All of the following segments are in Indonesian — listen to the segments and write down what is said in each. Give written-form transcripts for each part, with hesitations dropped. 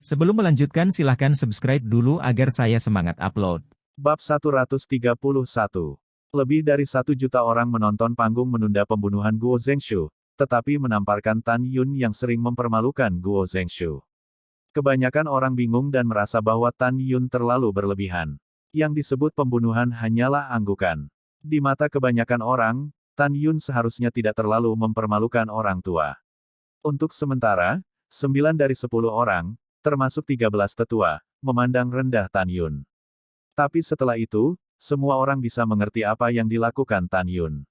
Sebelum melanjutkan silahkan subscribe dulu agar saya semangat upload. Bab 131. Lebih dari 1 juta orang menonton panggung menunda pembunuhan Guo Zhengshu, tetapi menamparkan Tan Yun yang sering mempermalukan Guo Zhengshu. Kebanyakan orang bingung dan merasa bahwa Tan Yun terlalu berlebihan. Yang disebut pembunuhan hanyalah anggukan. Di mata kebanyakan orang, Tan Yun seharusnya tidak terlalu mempermalukan orang tua. Untuk sementara, 9 dari 10 orang, termasuk 13 tetua, memandang rendah Tan Yun. Tapi setelah itu, semua orang bisa mengerti apa yang dilakukan Tan Yun.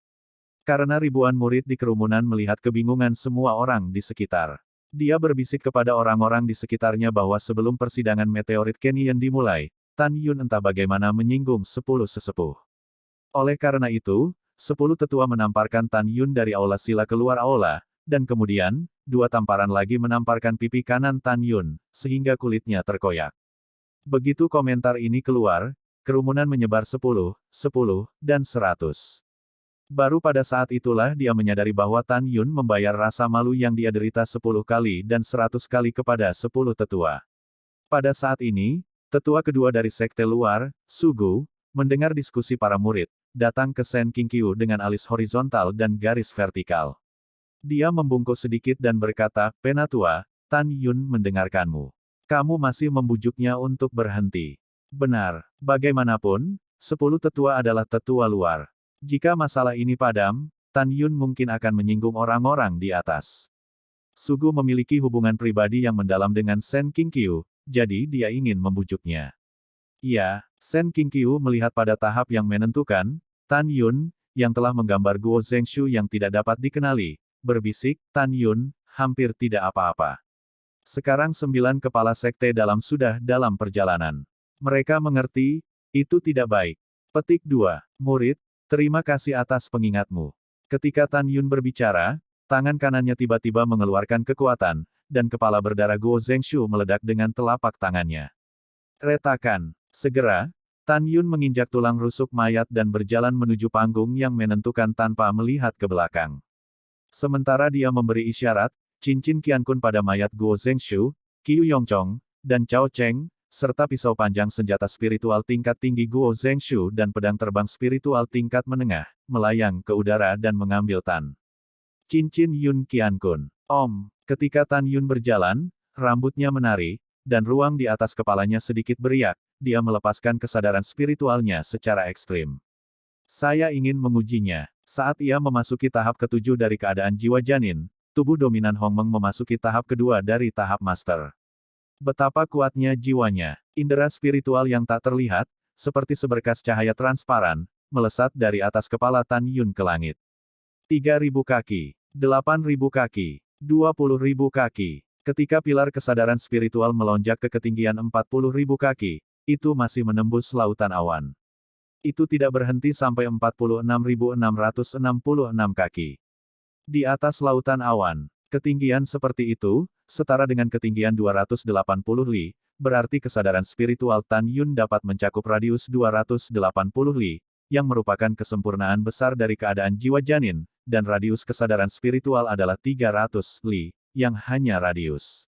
Karena ribuan murid di kerumunan melihat kebingungan semua orang di sekitar. Dia berbisik kepada orang-orang di sekitarnya bahwa sebelum persidangan meteorit Kenyan dimulai, Tan Yun entah bagaimana menyinggung 10 sesepuh. Oleh karena itu, 10 tetua menamparkan Tan Yun dari aula sila keluar aula, dan kemudian, 2 tamparan lagi menamparkan pipi kanan Tan Yun, sehingga kulitnya terkoyak. Begitu komentar ini keluar, kerumunan menyebar 10, 10, dan 100. Baru pada saat itulah dia menyadari bahwa Tan Yun membayar rasa malu yang dia derita 10 kali dan 100 kali kepada 10 tetua. Pada saat ini, tetua kedua dari sekte luar, Sugu, mendengar diskusi para murid, datang ke Sen Qingqiu dengan alis horizontal dan garis vertikal. Dia membungkuk sedikit dan berkata, "Penatua, Tan Yun mendengarkanmu. Kamu masih membujuknya untuk berhenti." Benar, bagaimanapun, 10 tetua adalah tetua luar. Jika masalah ini padam, Tan Yun mungkin akan menyinggung orang-orang di atas. Sugu memiliki hubungan pribadi yang mendalam dengan Sen Qingqiu, jadi dia ingin membujuknya. Ya, Sen Qingqiu melihat pada tahap yang menentukan, Tan Yun, yang telah menggambar Guo Zhengshu yang tidak dapat dikenali, berbisik, "Tan Yun, hampir tidak apa-apa." Sekarang 9 kepala sekte sudah dalam perjalanan. Mereka mengerti, itu tidak baik. Petik 2. Murid, terima kasih atas pengingatmu. Ketika Tan Yun berbicara, tangan kanannya tiba-tiba mengeluarkan kekuatan, dan kepala berdarah Guo Zhengshu meledak dengan telapak tangannya. Retakan. Segera, Tan Yun menginjak tulang rusuk mayat dan berjalan menuju panggung yang menentukan tanpa melihat ke belakang. Sementara dia memberi isyarat, cincin Qiankun pada mayat Guo Zhengshu, Qiu Yongchong, dan Cao Cheng, serta pisau panjang senjata spiritual tingkat tinggi Guo Zhengshu dan pedang terbang spiritual tingkat menengah, melayang ke udara dan mengambil Tan Cincin Yun Qiankun. Ketika Tan Yun berjalan, rambutnya menari, dan ruang di atas kepalanya sedikit beriak, dia melepaskan kesadaran spiritualnya secara ekstrim. Saya ingin mengujinya. Saat ia memasuki tahap ke-7 dari keadaan jiwa janin, tubuh dominan Hongmeng memasuki tahap kedua dari tahap master. Betapa kuatnya jiwanya. Indera spiritual yang tak terlihat, seperti seberkas cahaya transparan, melesat dari atas kepala Tan Yun ke langit. 3.000 kaki, 8.000 kaki, 20.000 kaki. Ketika pilar kesadaran spiritual melonjak ke ketinggian 40.000 kaki, itu masih menembus lautan awan. Itu tidak berhenti sampai 46.666 kaki. Di atas lautan awan, ketinggian seperti itu, setara dengan ketinggian 280 li, berarti kesadaran spiritual Tan Yun dapat mencakup radius 280 li, yang merupakan kesempurnaan besar dari keadaan jiwa janin, dan radius kesadaran spiritual adalah 300 li, yang hanya radius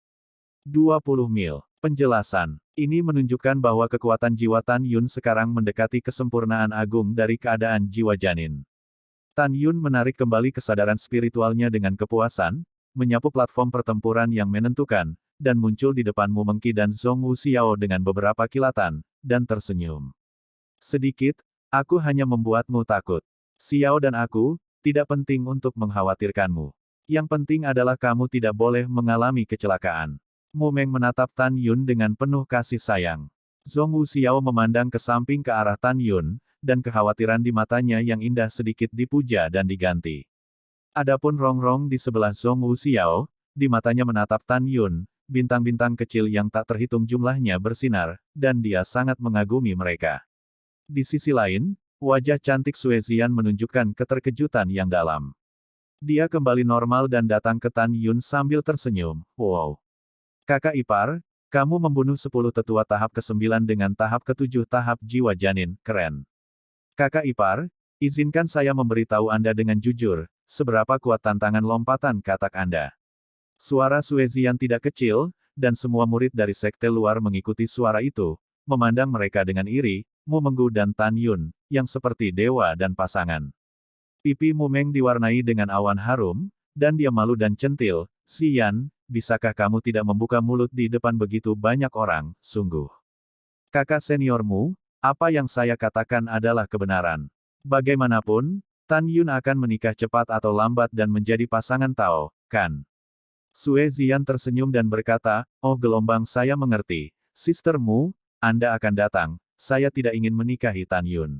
20 mil. Penjelasan. Ini menunjukkan bahwa kekuatan jiwa Tan Yun sekarang mendekati kesempurnaan agung dari keadaan jiwa janin. Tan Yun menarik kembali kesadaran spiritualnya dengan kepuasan, menyapu platform pertempuran yang menentukan, dan muncul di depan Mu Mengqi dan Zhong Wuxiao dengan beberapa kilatan, dan tersenyum. "Sedikit, aku hanya membuatmu takut. Xiao dan aku, tidak penting untuk mengkhawatirkanmu. Yang penting adalah kamu tidak boleh mengalami kecelakaan." Mu Meng menatap Tan Yun dengan penuh kasih sayang. Zhong Wuxiao memandang ke samping ke arah Tan Yun, dan kekhawatiran di matanya yang indah sedikit dipuja dan diganti. Adapun Rongrong di sebelah Zhong Wuxiao, di matanya menatap Tan Yun, bintang-bintang kecil yang tak terhitung jumlahnya bersinar, dan dia sangat mengagumi mereka. Di sisi lain, wajah cantik Suezian menunjukkan keterkejutan yang dalam. Dia kembali normal dan datang ke Tan Yun sambil tersenyum. "Wow. Kakak ipar, kamu membunuh 10 tetua tahap ke-9 dengan tahap ke-7 tahap jiwa janin, keren. Kakak ipar, izinkan saya memberitahu Anda dengan jujur, seberapa kuat tantangan lompatan katak Anda." Suara Suezian tidak kecil, dan semua murid dari sekte luar mengikuti suara itu, memandang mereka dengan iri, Mu Menggu dan Tan Yun, yang seperti dewa dan pasangan. Pipi Mu Meng diwarnai dengan awan harum, dan dia malu dan centil, "Xian, bisakah kamu tidak membuka mulut di depan begitu banyak orang, sungguh. Kakak seniormu, apa yang saya katakan adalah kebenaran. Bagaimanapun, Tan Yun akan menikah cepat atau lambat dan menjadi pasangan Tao, kan?" Sue Zian tersenyum dan berkata, "Oh gelombang, saya mengerti. Sistermu, Anda akan datang, saya tidak ingin menikahi Tan Yun."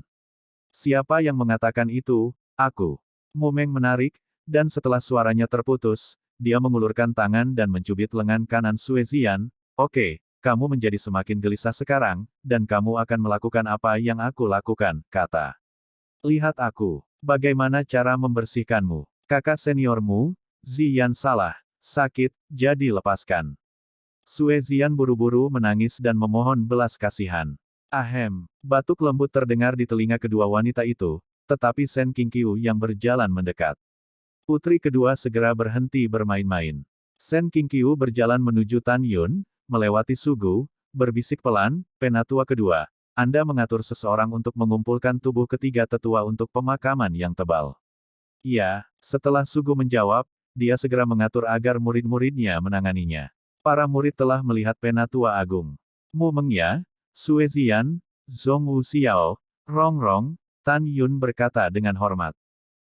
"Siapa yang mengatakan itu? Aku." Mu Meng menarik, dan setelah suaranya terputus, dia mengulurkan tangan dan mencubit lengan kanan Sue Zian. "Oke, kamu menjadi semakin gelisah sekarang, dan kamu akan melakukan apa yang aku lakukan," kata. "Lihat aku. Bagaimana cara membersihkanmu. Kakak seniormu, Zian salah. Sakit, jadi lepaskan." Sue Zian buru-buru menangis dan memohon belas kasihan. Ahem, batuk lembut terdengar di telinga kedua wanita itu, tetapi Sen Qingqiu yang berjalan mendekat. Putri kedua segera berhenti bermain-main. Sen Qingqiu berjalan menuju Tan Yun, melewati Sugu, berbisik pelan, "Penatua kedua, Anda mengatur seseorang untuk mengumpulkan tubuh ketiga tetua untuk pemakaman yang tebal." "Iya," setelah Sugu menjawab, dia segera mengatur agar murid-muridnya menanganinya. Para murid telah melihat Penatua Agung. Mu Mengya, Sue Zian, Zhong Wu Xiao, Rong Rong, Tan Yun berkata dengan hormat.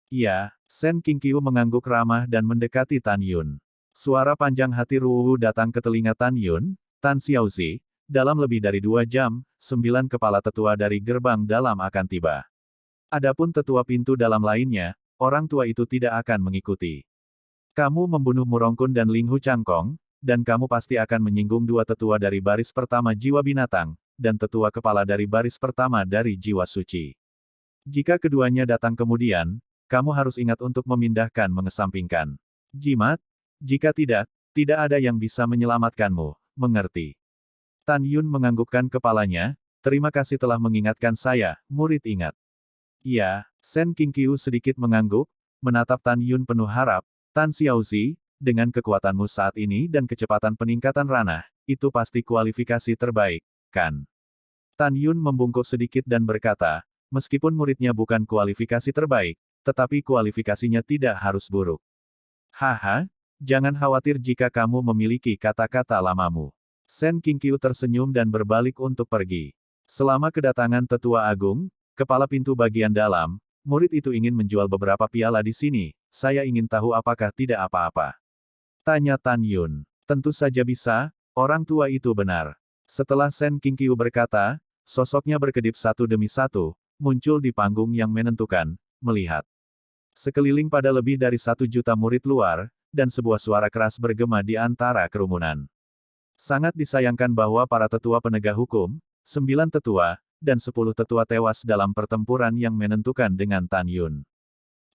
"Iya." Sen Qingqiu mengangguk ramah dan mendekati Tan Yun. Suara panjang hati Ruwu datang ke telinga Tan Yun. "Tan Xiaozi, dalam lebih dari 2 jam, 9 kepala tetua dari gerbang dalam akan tiba. Adapun tetua pintu dalam lainnya, orang tua itu tidak akan mengikuti. Kamu membunuh Murongkun dan Ling Hu Changkong, dan kamu pasti akan menyinggung 2 tetua dari baris pertama jiwa binatang, dan tetua kepala dari baris pertama dari jiwa suci. Jika keduanya datang kemudian, kamu harus ingat untuk memindahkan mengesampingkan jimat. Jika tidak, tidak ada yang bisa menyelamatkanmu, mengerti?" Tan Yun menganggukkan kepalanya, "Terima kasih telah mengingatkan saya, murid ingat." "Iya." Sen Qingqiu sedikit mengangguk, menatap Tan Yun penuh harap. "Tan Xiaozi, dengan kekuatanmu saat ini dan kecepatan peningkatan ranah, itu pasti kualifikasi terbaik, kan?" Tan Yun membungkuk sedikit dan berkata, "Meskipun muridnya bukan kualifikasi terbaik, tetapi kualifikasinya tidak harus buruk." "Haha, jangan khawatir jika kamu memiliki kata-kata lamamu." Sen Qingqiu tersenyum dan berbalik untuk pergi. Selama kedatangan Tetua Agung, kepala pintu bagian dalam, murid itu ingin menjual beberapa piala di sini, saya ingin tahu apakah tidak apa-apa. Tanya Tan Yun. Tentu saja bisa, orang tua itu benar. Setelah Sen Qingqiu berkata, sosoknya berkedip satu demi satu, muncul di panggung yang menentukan, melihat sekeliling pada lebih dari 1 juta murid luar, dan sebuah suara keras bergema di antara kerumunan. Sangat disayangkan bahwa para tetua penegak hukum, 9 tetua, dan 10 tetua tewas dalam pertempuran yang menentukan dengan Tan Yun.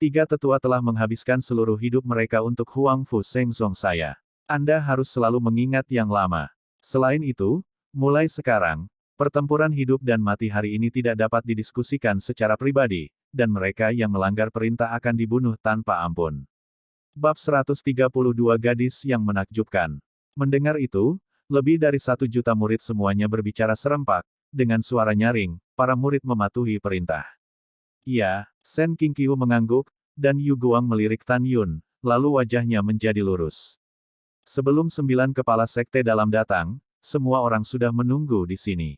3 tetua telah menghabiskan seluruh hidup mereka untuk Huang Fu Shengzong saya. Anda harus selalu mengingat yang lama. Selain itu, mulai sekarang, pertempuran hidup dan mati hari ini tidak dapat didiskusikan secara pribadi, dan mereka yang melanggar perintah akan dibunuh tanpa ampun. Bab 132 Gadis yang Menakjubkan. Mendengar itu, lebih dari 1 juta murid semuanya berbicara serempak, dengan suara nyaring, para murid mematuhi perintah. "Iya." Sen Qingqiu mengangguk, dan Yu Guang melirik Tan Yun, lalu wajahnya menjadi lurus. "Sebelum 9 kepala sekte dalam datang, semua orang sudah menunggu di sini.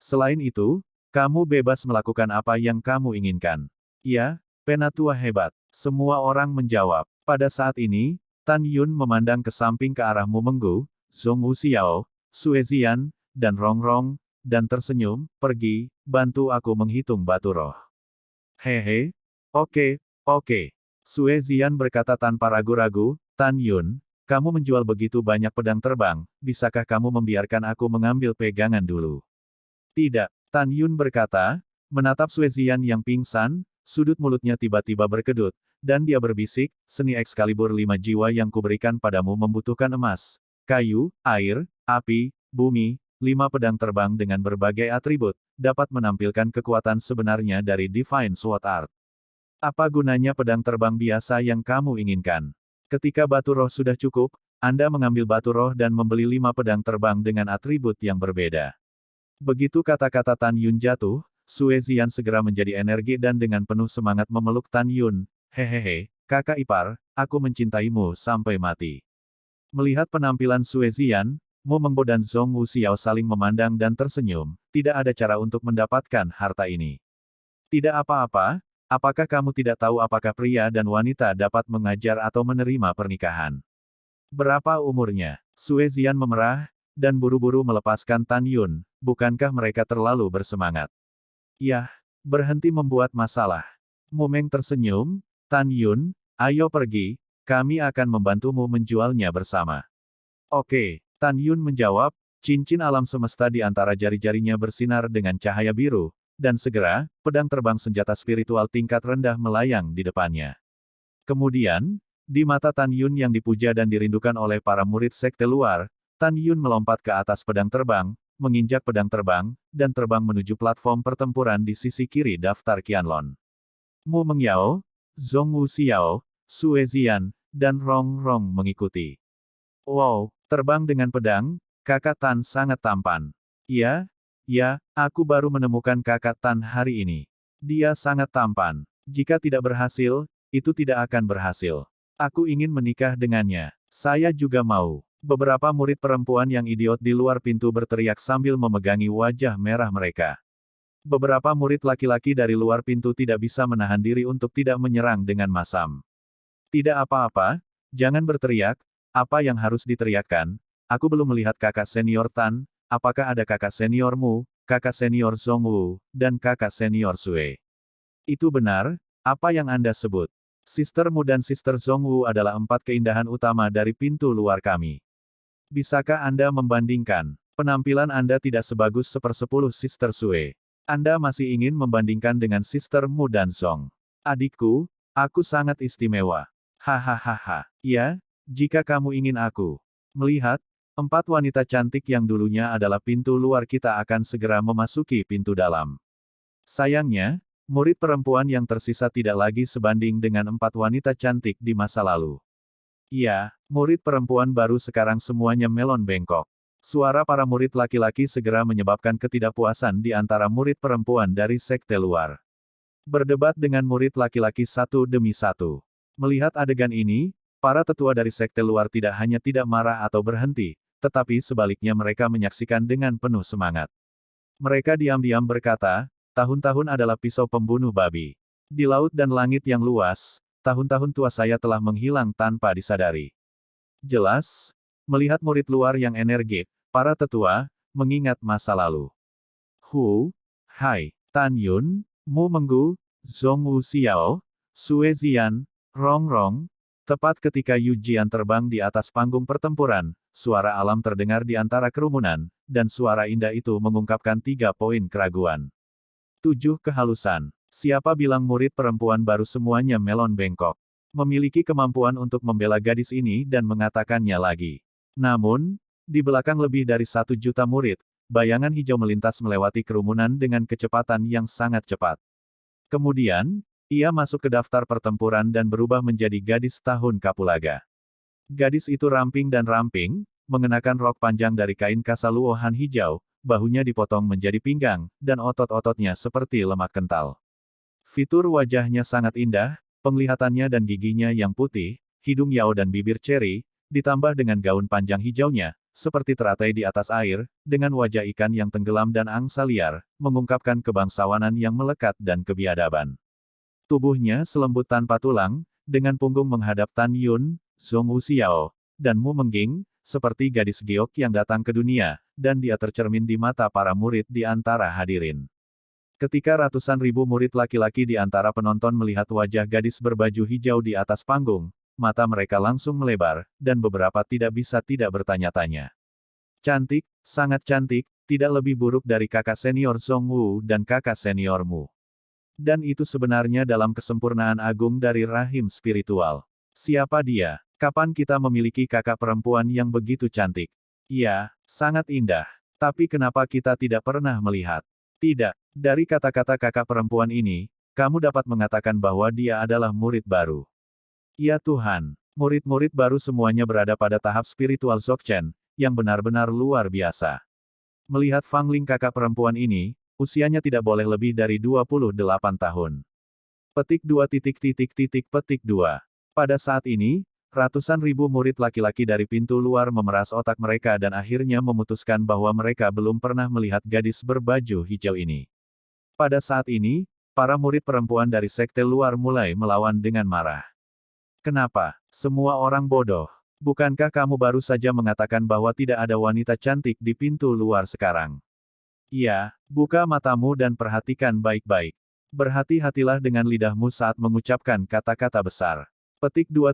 Selain itu, kamu bebas melakukan apa yang kamu inginkan." "Iya, Penatua hebat." Semua orang menjawab. Pada saat ini, Tan Yun memandang ke samping ke arah Mu Menggu, Zhong Wu Xiao, Sue Zian, dan Rong Rong, dan tersenyum, "Pergi, bantu aku menghitung batu roh." "Hehe. Oke, oke." Sue Zian berkata tanpa ragu-ragu, "Tan Yun, kamu menjual begitu banyak pedang terbang, bisakah kamu membiarkan aku mengambil pegangan dulu?" "Tidak." Tan Yun berkata, menatap Sue Zian yang pingsan, sudut mulutnya tiba-tiba berkedut, dan dia berbisik, "Seni Excalibur 5 jiwa yang kuberikan padamu membutuhkan emas, kayu, air, api, bumi, 5 pedang terbang dengan berbagai atribut, dapat menampilkan kekuatan sebenarnya dari Divine Sword Art. Apa gunanya pedang terbang biasa yang kamu inginkan? Ketika batu roh sudah cukup, Anda mengambil batu roh dan membeli 5 pedang terbang dengan atribut yang berbeda. Begitu kata-kata Tan Yun jatuh, Sue Zian segera menjadi energi dan dengan penuh semangat memeluk Tan Yun. Hehehe, kakak ipar, aku mencintaimu sampai mati. Melihat penampilan Sue Zian, Mu Mengbo dan Zhong Wu Xiao saling memandang dan tersenyum. Tidak ada cara untuk mendapatkan harta ini. Tidak apa-apa, apakah kamu tidak tahu apakah pria dan wanita dapat mengajar atau menerima pernikahan? Berapa umurnya? Sue Zian memerah, dan buru-buru melepaskan Tan Yun. Bukankah mereka terlalu bersemangat? Yah, berhenti membuat masalah. Mu Meng tersenyum. Tan Yun, ayo pergi, kami akan membantumu menjualnya bersama. Oke, Tan Yun menjawab, cincin alam semesta di antara jari-jarinya bersinar dengan cahaya biru, dan segera, pedang terbang senjata spiritual tingkat rendah melayang di depannya. Kemudian, di mata Tan Yun yang dipuja dan dirindukan oleh para murid sekte luar, Tan Yun melompat ke atas pedang terbang, menginjak pedang terbang, dan terbang menuju platform pertempuran di sisi kiri daftar Qianlong. Mu Mengyao, Zhong Wu Xiao, Sue Zian, dan Rong Rong mengikuti. Wow, terbang dengan pedang, kakak Tan sangat tampan. Ya, aku baru menemukan kakak Tan hari ini. Dia sangat tampan. Jika tidak berhasil, itu tidak akan berhasil. Aku ingin menikah dengannya. Saya juga mau. Beberapa murid perempuan yang idiot di luar pintu berteriak sambil memegangi wajah merah mereka. Beberapa murid laki-laki dari luar pintu tidak bisa menahan diri untuk tidak menyerang dengan masam. Tidak apa-apa, jangan berteriak, apa yang harus diteriakkan? Aku belum melihat kakak senior Tan, apakah ada kakak seniormu, kakak senior Zhong Wu, dan kakak senior Sue? Itu benar, apa yang Anda sebut? Sister Mu dan Sister Zhong Wu adalah 4 keindahan utama dari pintu luar kami. Bisakah Anda membandingkan? Penampilan Anda tidak sebagus 1/10 Sister Sue. Anda masih ingin membandingkan dengan Sister Mu dan Zhong. Adikku, aku sangat istimewa. Hahaha. Ya, jika kamu ingin aku melihat, 4 wanita cantik yang dulunya adalah pintu luar kita akan segera memasuki pintu dalam. Sayangnya, murid perempuan yang tersisa tidak lagi sebanding dengan 4 wanita cantik di masa lalu. Ya, murid perempuan baru sekarang semuanya melon bengkok. Suara para murid laki-laki segera menyebabkan ketidakpuasan di antara murid perempuan dari sekte luar. Berdebat dengan murid laki-laki satu demi satu. Melihat adegan ini, para tetua dari sekte luar tidak hanya tidak marah atau berhenti, tetapi sebaliknya mereka menyaksikan dengan penuh semangat. Mereka diam-diam berkata, tahun-tahun adalah pisau pembunuh babi. Di laut dan langit yang luas, tahun-tahun tua saya telah menghilang tanpa disadari. Jelas, melihat murid luar yang energik, para tetua mengingat masa lalu. Hai, Tan Yun, Mu Menggu, Zhong Wu Xiao, Sue Zian, Rong Rong. Tepat ketika Yu Jian terbang di atas panggung pertempuran, suara alam terdengar di antara kerumunan, dan suara indah itu mengungkapkan 3 poin keraguan. 7 kehalusan. Siapa bilang murid perempuan baru semuanya melon bengkok? Memiliki kemampuan untuk membela gadis ini dan mengatakannya lagi. Namun, di belakang lebih dari 1 juta murid, bayangan hijau melintas melewati kerumunan dengan kecepatan yang sangat cepat. Kemudian, ia masuk ke daftar pertempuran dan berubah menjadi gadis tahun Kapulaga. Gadis itu ramping dan ramping, mengenakan rok panjang dari kain kasaluohan hijau, bahunya dipotong menjadi pinggang, dan otot-ototnya seperti lemak kental. Fitur wajahnya sangat indah, penglihatannya dan giginya yang putih, hidung yao dan bibir ceri, ditambah dengan gaun panjang hijaunya, seperti teratai di atas air, dengan wajah ikan yang tenggelam dan angsa liar, mengungkapkan kebangsawanan yang melekat dan kebiadaban. Tubuhnya selembut tanpa tulang, dengan punggung menghadap Tan Yun, Zhong Wu Xiao, dan Mu Mengging, seperti gadis giok yang datang ke dunia, dan dia tercermin di mata para murid di antara hadirin. Ketika ratusan ribu murid laki-laki di antara penonton melihat wajah gadis berbaju hijau di atas panggung, mata mereka langsung melebar, dan beberapa tidak bisa tidak bertanya-tanya. Cantik, sangat cantik, tidak lebih buruk dari kakak senior Zhong Wu dan kakak senior Mu. Dan itu sebenarnya dalam kesempurnaan agung dari rahim spiritual. Siapa dia? Kapan kita memiliki kakak perempuan yang begitu cantik? Ya, sangat indah. Tapi kenapa kita tidak pernah melihat? Tidak, dari kata-kata kakak perempuan ini, kamu dapat mengatakan bahwa dia adalah murid baru. Ya Tuhan, Murid-murid baru semuanya berada pada tahap spiritual Dzogchen, yang benar-benar luar biasa. Melihat Fang Ling kakak perempuan ini, usianya tidak boleh lebih dari 28 tahun. Petik 2. Pada saat ini, ratusan ribu murid laki-laki dari pintu luar memeras otak mereka dan akhirnya memutuskan bahwa mereka belum pernah melihat gadis berbaju hijau ini. Pada saat ini, para murid perempuan dari sekte luar mulai melawan dengan marah. Kenapa? Semua orang bodoh. Bukankah kamu baru saja mengatakan bahwa tidak ada wanita cantik di pintu luar sekarang? Iya, buka matamu dan perhatikan baik-baik. Berhati-hatilah dengan lidahmu saat mengucapkan kata-kata besar. Petik 2.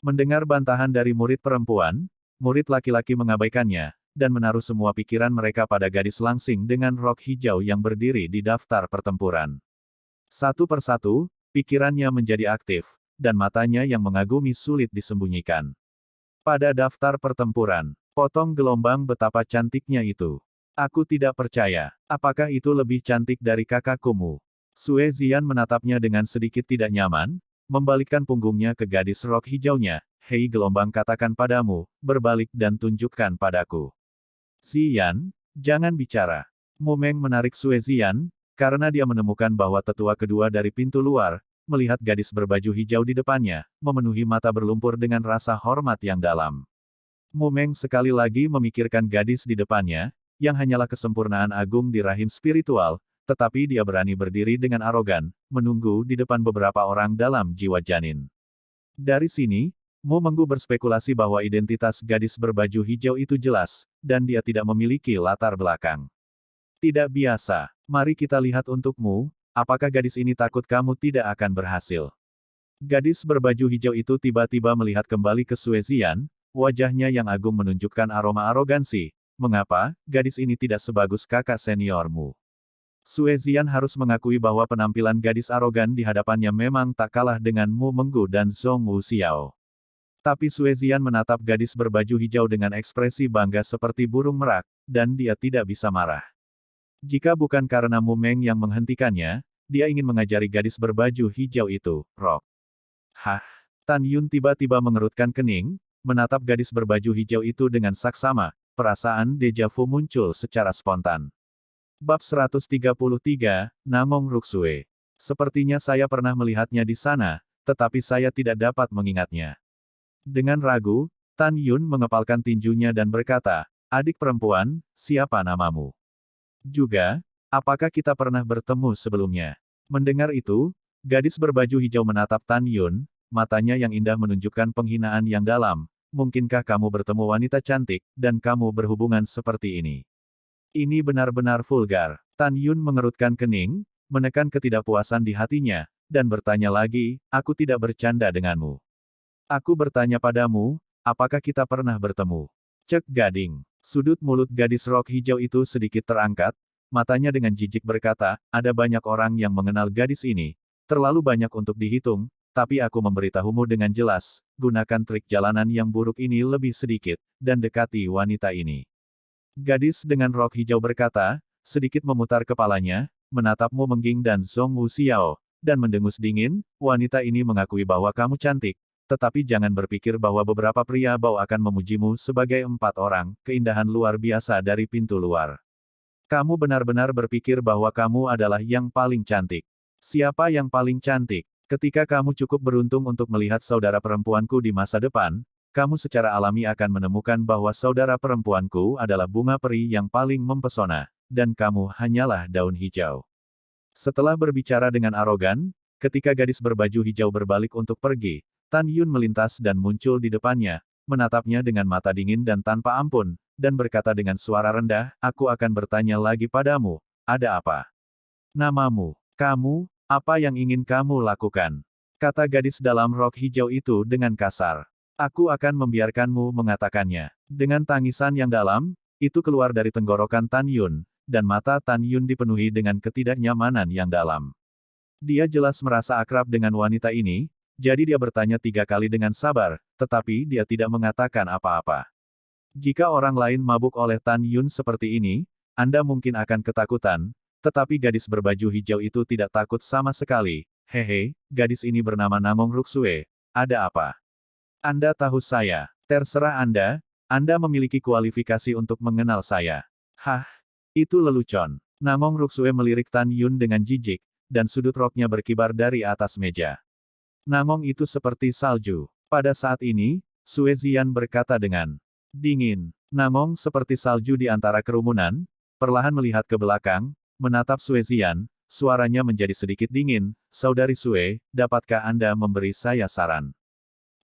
Mendengar bantahan dari murid perempuan, murid laki-laki mengabaikannya, dan menaruh semua pikiran mereka pada gadis langsing dengan rok hijau yang berdiri di daftar pertempuran. Satu persatu, pikirannya menjadi aktif, dan matanya yang mengagumi sulit disembunyikan. Pada daftar pertempuran, potong gelombang betapa cantiknya itu. Aku tidak percaya, apakah itu lebih cantik dari kakakkumu? Sue Zian menatapnya dengan sedikit tidak nyaman, membalikkan punggungnya ke gadis rok hijaunya. Hei gelombang katakan padamu, berbalik dan tunjukkan padaku. Zian, jangan bicara. Mumeng menarik Sue Zian, karena dia menemukan bahwa tetua kedua dari pintu luar, melihat gadis berbaju hijau di depannya, memenuhi mata berlumpur dengan rasa hormat yang dalam. Mumeng sekali lagi memikirkan gadis di depannya, yang hanyalah kesempurnaan agung di rahim spiritual, tetapi dia berani berdiri dengan arogan, menunggu di depan beberapa orang dalam jiwa janin. Dari sini, Mu Menggu berspekulasi bahwa identitas gadis berbaju hijau itu jelas, dan dia tidak memiliki latar belakang. Tidak biasa. Mari kita lihat untukmu, apakah gadis ini takut kamu tidak akan berhasil. Gadis berbaju hijau itu tiba-tiba melihat kembali ke Sue Zian, wajahnya yang agung menunjukkan aroma arogansi. Mengapa, gadis ini tidak sebagus kakak seniormu? Sue Zian harus mengakui bahwa penampilan gadis arogan di hadapannya memang tak kalah dengan Mu Menggu dan Zhong Wuxiao. Tapi Sue Zian menatap gadis berbaju hijau dengan ekspresi bangga seperti burung merak, dan dia tidak bisa marah. Jika bukan karena Mumeng yang menghentikannya, dia ingin mengajari gadis berbaju hijau itu, Rok. Hah? Tan Yun tiba-tiba mengerutkan kening, menatap gadis berbaju hijau itu dengan saksama, perasaan deja vu muncul secara spontan. Bab 133, Namong Ruksue. Sepertinya saya pernah melihatnya di sana, tetapi saya tidak dapat mengingatnya. Dengan ragu, Tan Yun mengepalkan tinjunya dan berkata, adik perempuan, siapa namamu? Juga, apakah kita pernah bertemu sebelumnya? Mendengar itu, gadis berbaju hijau menatap Tan Yun, matanya yang indah menunjukkan penghinaan yang dalam. Mungkinkah kamu bertemu wanita cantik, dan kamu berhubungan seperti ini? Ini benar-benar vulgar. Tan Yun mengerutkan kening, menekan ketidakpuasan di hatinya, dan bertanya lagi, aku tidak bercanda denganmu. Aku bertanya padamu, apakah kita pernah bertemu? Cek gading. Sudut mulut gadis rok hijau itu sedikit terangkat, matanya dengan jijik berkata, ada banyak orang yang mengenal gadis ini, terlalu banyak untuk dihitung, tapi aku memberitahumu dengan jelas, gunakan trik jalanan yang buruk ini lebih sedikit, dan dekati wanita ini. Gadis dengan rok hijau berkata, sedikit memutar kepalanya, menatapmu Mengging dan Zhong Wuxiao, dan mendengus dingin, wanita ini mengakui bahwa kamu cantik, tetapi jangan berpikir bahwa beberapa pria bau akan memujimu sebagai 4 orang, keindahan luar biasa dari pintu luar. Kamu benar-benar berpikir bahwa kamu adalah yang paling cantik. Siapa yang paling cantik? Ketika kamu cukup beruntung untuk melihat saudara perempuanku di masa depan, kamu secara alami akan menemukan bahwa saudara perempuanku adalah bunga peri yang paling mempesona, dan kamu hanyalah daun hijau. Setelah berbicara dengan arogan, ketika gadis berbaju hijau berbalik untuk pergi, Tan Yun melintas dan muncul di depannya, menatapnya dengan mata dingin dan tanpa ampun, dan berkata dengan suara rendah, aku akan bertanya lagi padamu, ada apa? Namamu, kamu, apa yang ingin kamu lakukan? Kata gadis dalam rok hijau itu dengan kasar. Aku akan membiarkanmu mengatakannya. Dengan tangisan yang dalam, itu keluar dari tenggorokan Tan Yun, dan mata Tan Yun dipenuhi dengan ketidaknyamanan yang dalam. Dia jelas merasa akrab dengan wanita ini, jadi dia bertanya 3 kali dengan sabar, tetapi dia tidak mengatakan apa-apa. Jika orang lain mabuk oleh Tan Yun seperti ini, Anda mungkin akan ketakutan, tetapi gadis berbaju hijau itu tidak takut sama sekali. Hehe, gadis ini bernama Namong Ruksue. ada apa? Anda tahu saya. Terserah Anda memiliki kualifikasi untuk mengenal saya. Hah, itu lelucon. Namong Ruksue melirik Tan Yun dengan jijik, dan sudut roknya berkibar dari atas meja. Namong itu seperti salju. Pada saat ini, Sue Ziyan berkata dengan dingin. Namong seperti salju di antara kerumunan, perlahan melihat ke belakang, menatap Sue Ziyan, suaranya menjadi sedikit dingin. Saudari Sue, dapatkah Anda memberi saya saran?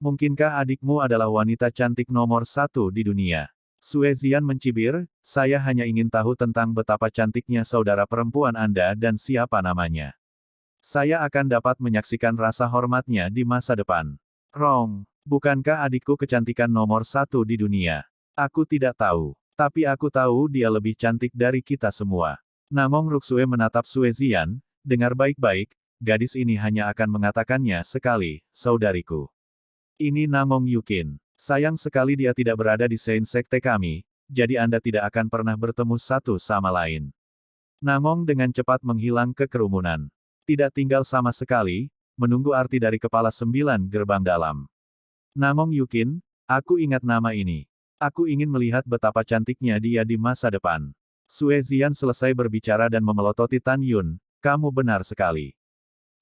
Mungkinkah adikmu adalah wanita cantik nomor 1 di dunia? Sue Ziyan mencibir, saya hanya ingin tahu tentang betapa cantiknya saudara perempuan Anda dan siapa namanya. Saya akan dapat menyaksikan rasa hormatnya di masa depan. Rong, bukankah adikku kecantikan nomor 1 di dunia? Aku tidak tahu. Tapi aku tahu dia lebih cantik dari kita semua. Namong Ruksue menatap Sue Ziyan, dengar baik-baik, gadis ini hanya akan mengatakannya sekali, saudariku. Ini Namong Yukin. Sayang sekali dia tidak berada di Saint Sekte kami, jadi Anda tidak akan pernah bertemu satu sama lain. Namong dengan cepat menghilang ke kerumunan. Tidak tinggal sama sekali, menunggu arti dari kepala 9 gerbang dalam. Namong Yukin, aku ingat nama ini. Aku ingin melihat betapa cantiknya dia di masa depan. Sue Ziyan selesai berbicara dan memelototi Tan Yun, kamu benar sekali.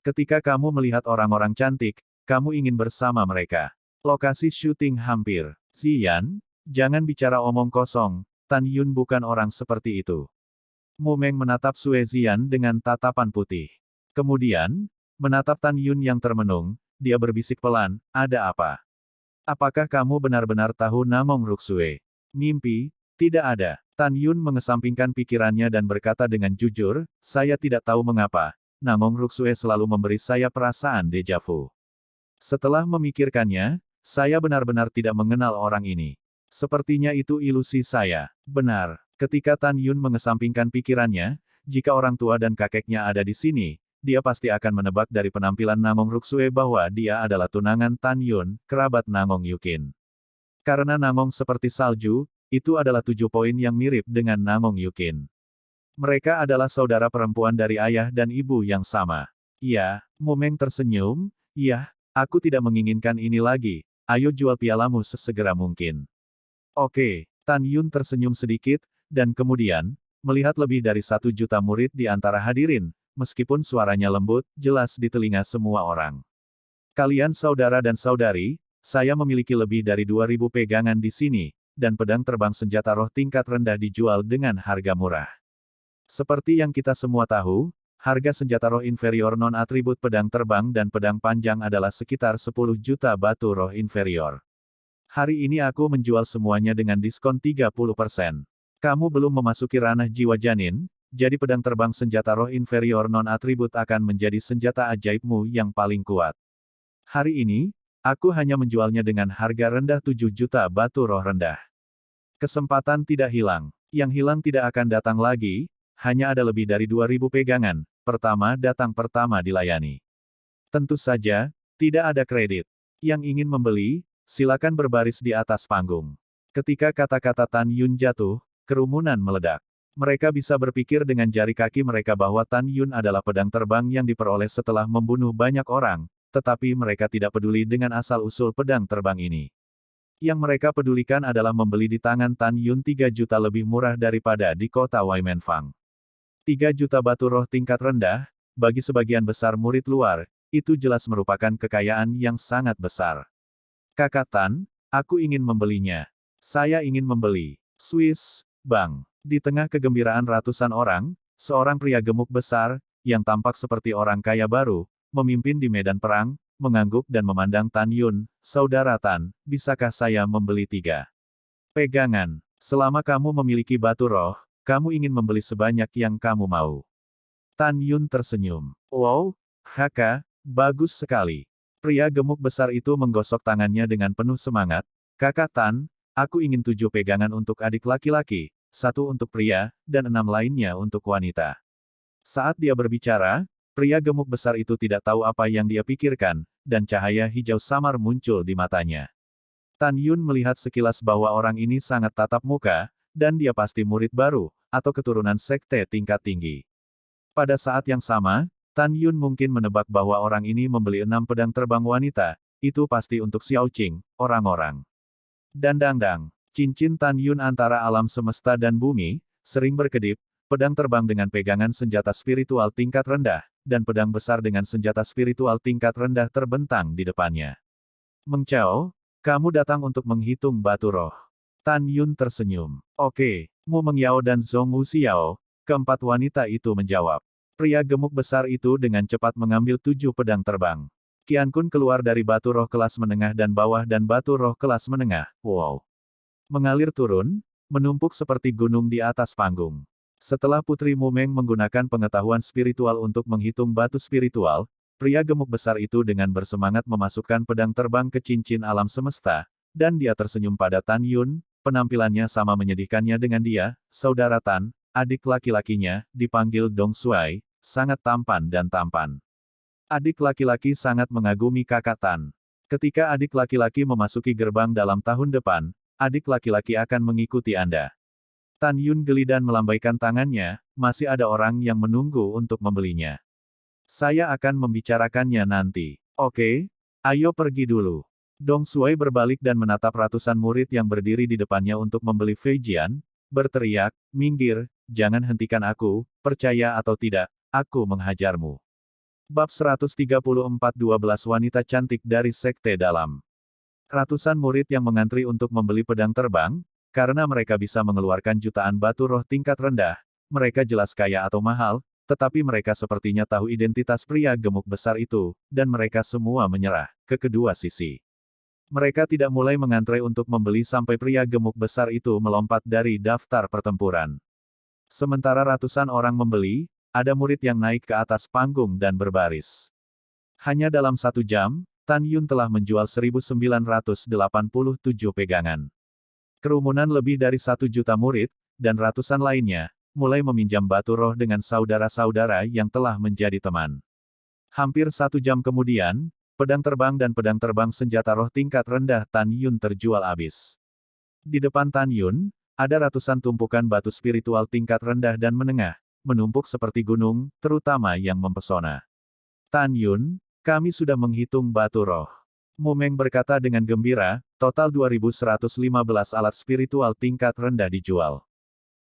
Ketika kamu melihat orang-orang cantik, kamu ingin bersama mereka. Lokasi syuting hampir. Ziyan, jangan bicara omong kosong, Tan Yun bukan orang seperti itu. Mu Meng menatap Sue Ziyan dengan tatapan putih. Kemudian, menatap Tan Yun yang termenung, dia berbisik pelan, ada apa? Apakah kamu benar-benar tahu Namong Ruksue? Mimpi, tidak ada. Tan Yun mengesampingkan pikirannya dan berkata dengan jujur, saya tidak tahu mengapa, Namong Ruksue selalu memberi saya perasaan deja vu. Setelah memikirkannya, saya benar-benar tidak mengenal orang ini. Sepertinya itu ilusi saya. Benar, ketika Tan Yun mengesampingkan pikirannya, jika orang tua dan kakeknya ada di sini, dia pasti akan menebak dari penampilan Namong Ruksue bahwa dia adalah tunangan Tan Yun, kerabat Namong Yukin. Karena Namong seperti salju, itu adalah 7 poin yang mirip dengan Namong Yukin. Mereka adalah saudara perempuan dari ayah dan ibu yang sama. Ya, Mu Meng tersenyum, iya, aku tidak menginginkan ini lagi, ayo jual pialamu sesegera mungkin. Oke, Tan Yun tersenyum sedikit, dan kemudian, melihat lebih dari 1 juta murid di antara hadirin, meskipun suaranya lembut, jelas di telinga semua orang. Kalian saudara dan saudari, saya memiliki lebih dari 2.000 pegangan di sini, dan pedang terbang senjata roh tingkat rendah dijual dengan harga murah. Seperti yang kita semua tahu, harga senjata roh inferior non-atribut pedang terbang dan pedang panjang adalah sekitar 10 juta batu roh inferior. Hari ini aku menjual semuanya dengan diskon 30%. Kamu belum memasuki ranah jiwa janin, jadi pedang terbang senjata roh inferior non-atribut akan menjadi senjata ajaibmu yang paling kuat. Hari ini, aku hanya menjualnya dengan harga rendah 7 juta batu roh rendah. Kesempatan tidak hilang. Yang hilang tidak akan datang lagi, hanya ada lebih dari 2.000 pegangan, pertama datang pertama dilayani. Tentu saja, tidak ada kredit. Yang ingin membeli, silakan berbaris di atas panggung. Ketika kata-kata Tan Yun jatuh, kerumunan meledak. Mereka bisa berpikir dengan jari kaki mereka bahwa Tan Yun adalah pedang terbang yang diperoleh setelah membunuh banyak orang, tetapi mereka tidak peduli dengan asal-usul pedang terbang ini. Yang mereka pedulikan adalah membeli di tangan Tan Yun 3 juta lebih murah daripada di kota Waimenfang. 3 juta batu roh tingkat rendah, bagi sebagian besar murid luar, itu jelas merupakan kekayaan yang sangat besar. Kakak Tan, aku ingin membelinya. Saya ingin membeli. Swiss, Bang. Di tengah kegembiraan ratusan orang, seorang pria gemuk besar, yang tampak seperti orang kaya baru, memimpin di medan perang, mengangguk dan memandang Tan Yun, saudara Tan, bisakah saya membeli 3 pegangan? Selama kamu memiliki batu roh, kamu ingin membeli sebanyak yang kamu mau. Tan Yun tersenyum. Wow, Haka, bagus sekali. Pria gemuk besar itu menggosok tangannya dengan penuh semangat. Kakak Tan, aku ingin 7 pegangan untuk adik laki-laki, 1 untuk pria, dan 6 lainnya untuk wanita. Saat dia berbicara, pria gemuk besar itu tidak tahu apa yang dia pikirkan, dan cahaya hijau samar muncul di matanya. Tan Yun melihat sekilas bahwa orang ini sangat tatap muka, dan dia pasti murid baru, atau keturunan sekte tingkat tinggi. Pada saat yang sama, Tan Yun mungkin menebak bahwa orang ini membeli 6 pedang terbang wanita, itu pasti untuk Xiao Qing, orang-orang. Dan dang-dang, cincin Tan Yun antara alam semesta dan bumi, sering berkedip, pedang terbang dengan pegangan senjata spiritual tingkat rendah, dan pedang besar dengan senjata spiritual tingkat rendah terbentang di depannya. Meng Chao, kamu datang untuk menghitung batu roh. Tan Yun tersenyum. Oke, Mu Mengyao dan Zhong Wuxiao, keempat wanita itu menjawab. Pria gemuk besar itu dengan cepat mengambil 7 pedang terbang. Qian Kun keluar dari batu roh kelas menengah dan bawah dan batu roh kelas menengah. Wow! Mengalir turun, menumpuk seperti gunung di atas panggung. Setelah Putri Mumeng menggunakan pengetahuan spiritual untuk menghitung batu spiritual, pria gemuk besar itu dengan bersemangat memasukkan pedang terbang ke cincin alam semesta, dan dia tersenyum pada Tan Yun, penampilannya sama menyedihkannya dengan dia, saudara Tan, adik laki-lakinya, dipanggil Dong Suai, sangat tampan dan tampan. Adik laki-laki sangat mengagumi kakak Tan. Ketika adik laki-laki memasuki gerbang dalam tahun depan, adik laki-laki akan mengikuti Anda. Tan Yun geli dan melambaikan tangannya, masih ada orang yang menunggu untuk membelinya. Saya akan membicarakannya nanti. Oke, ayo pergi dulu. Dong Suai berbalik dan menatap ratusan murid yang berdiri di depannya untuk membeli Fei Jian, berteriak, minggir, jangan hentikan aku, percaya atau tidak, aku menghajarmu. Bab 134 12 wanita cantik dari Sekte Dalam. Ratusan murid yang mengantri untuk membeli pedang terbang, karena mereka bisa mengeluarkan jutaan batu roh tingkat rendah, mereka jelas kaya atau mahal, tetapi mereka sepertinya tahu identitas pria gemuk besar itu, dan mereka semua menyerah, ke kedua sisi. Mereka tidak mulai mengantre untuk membeli sampai pria gemuk besar itu melompat dari daftar pertempuran. Sementara ratusan orang membeli, ada murid yang naik ke atas panggung dan berbaris. Hanya dalam 1 jam, Tan Yun telah menjual 1.987 pegangan. Kerumunan lebih dari 1 juta murid, dan ratusan lainnya, mulai meminjam batu roh dengan saudara-saudara yang telah menjadi teman. Hampir 1 jam kemudian, pedang terbang dan pedang terbang senjata roh tingkat rendah Tan Yun terjual habis. Di depan Tan Yun, ada ratusan tumpukan batu spiritual tingkat rendah dan menengah, menumpuk seperti gunung, terutama yang mempesona. Tan Yun, kami sudah menghitung batu roh. Mumeng berkata dengan gembira, total 2.115 alat spiritual tingkat rendah dijual.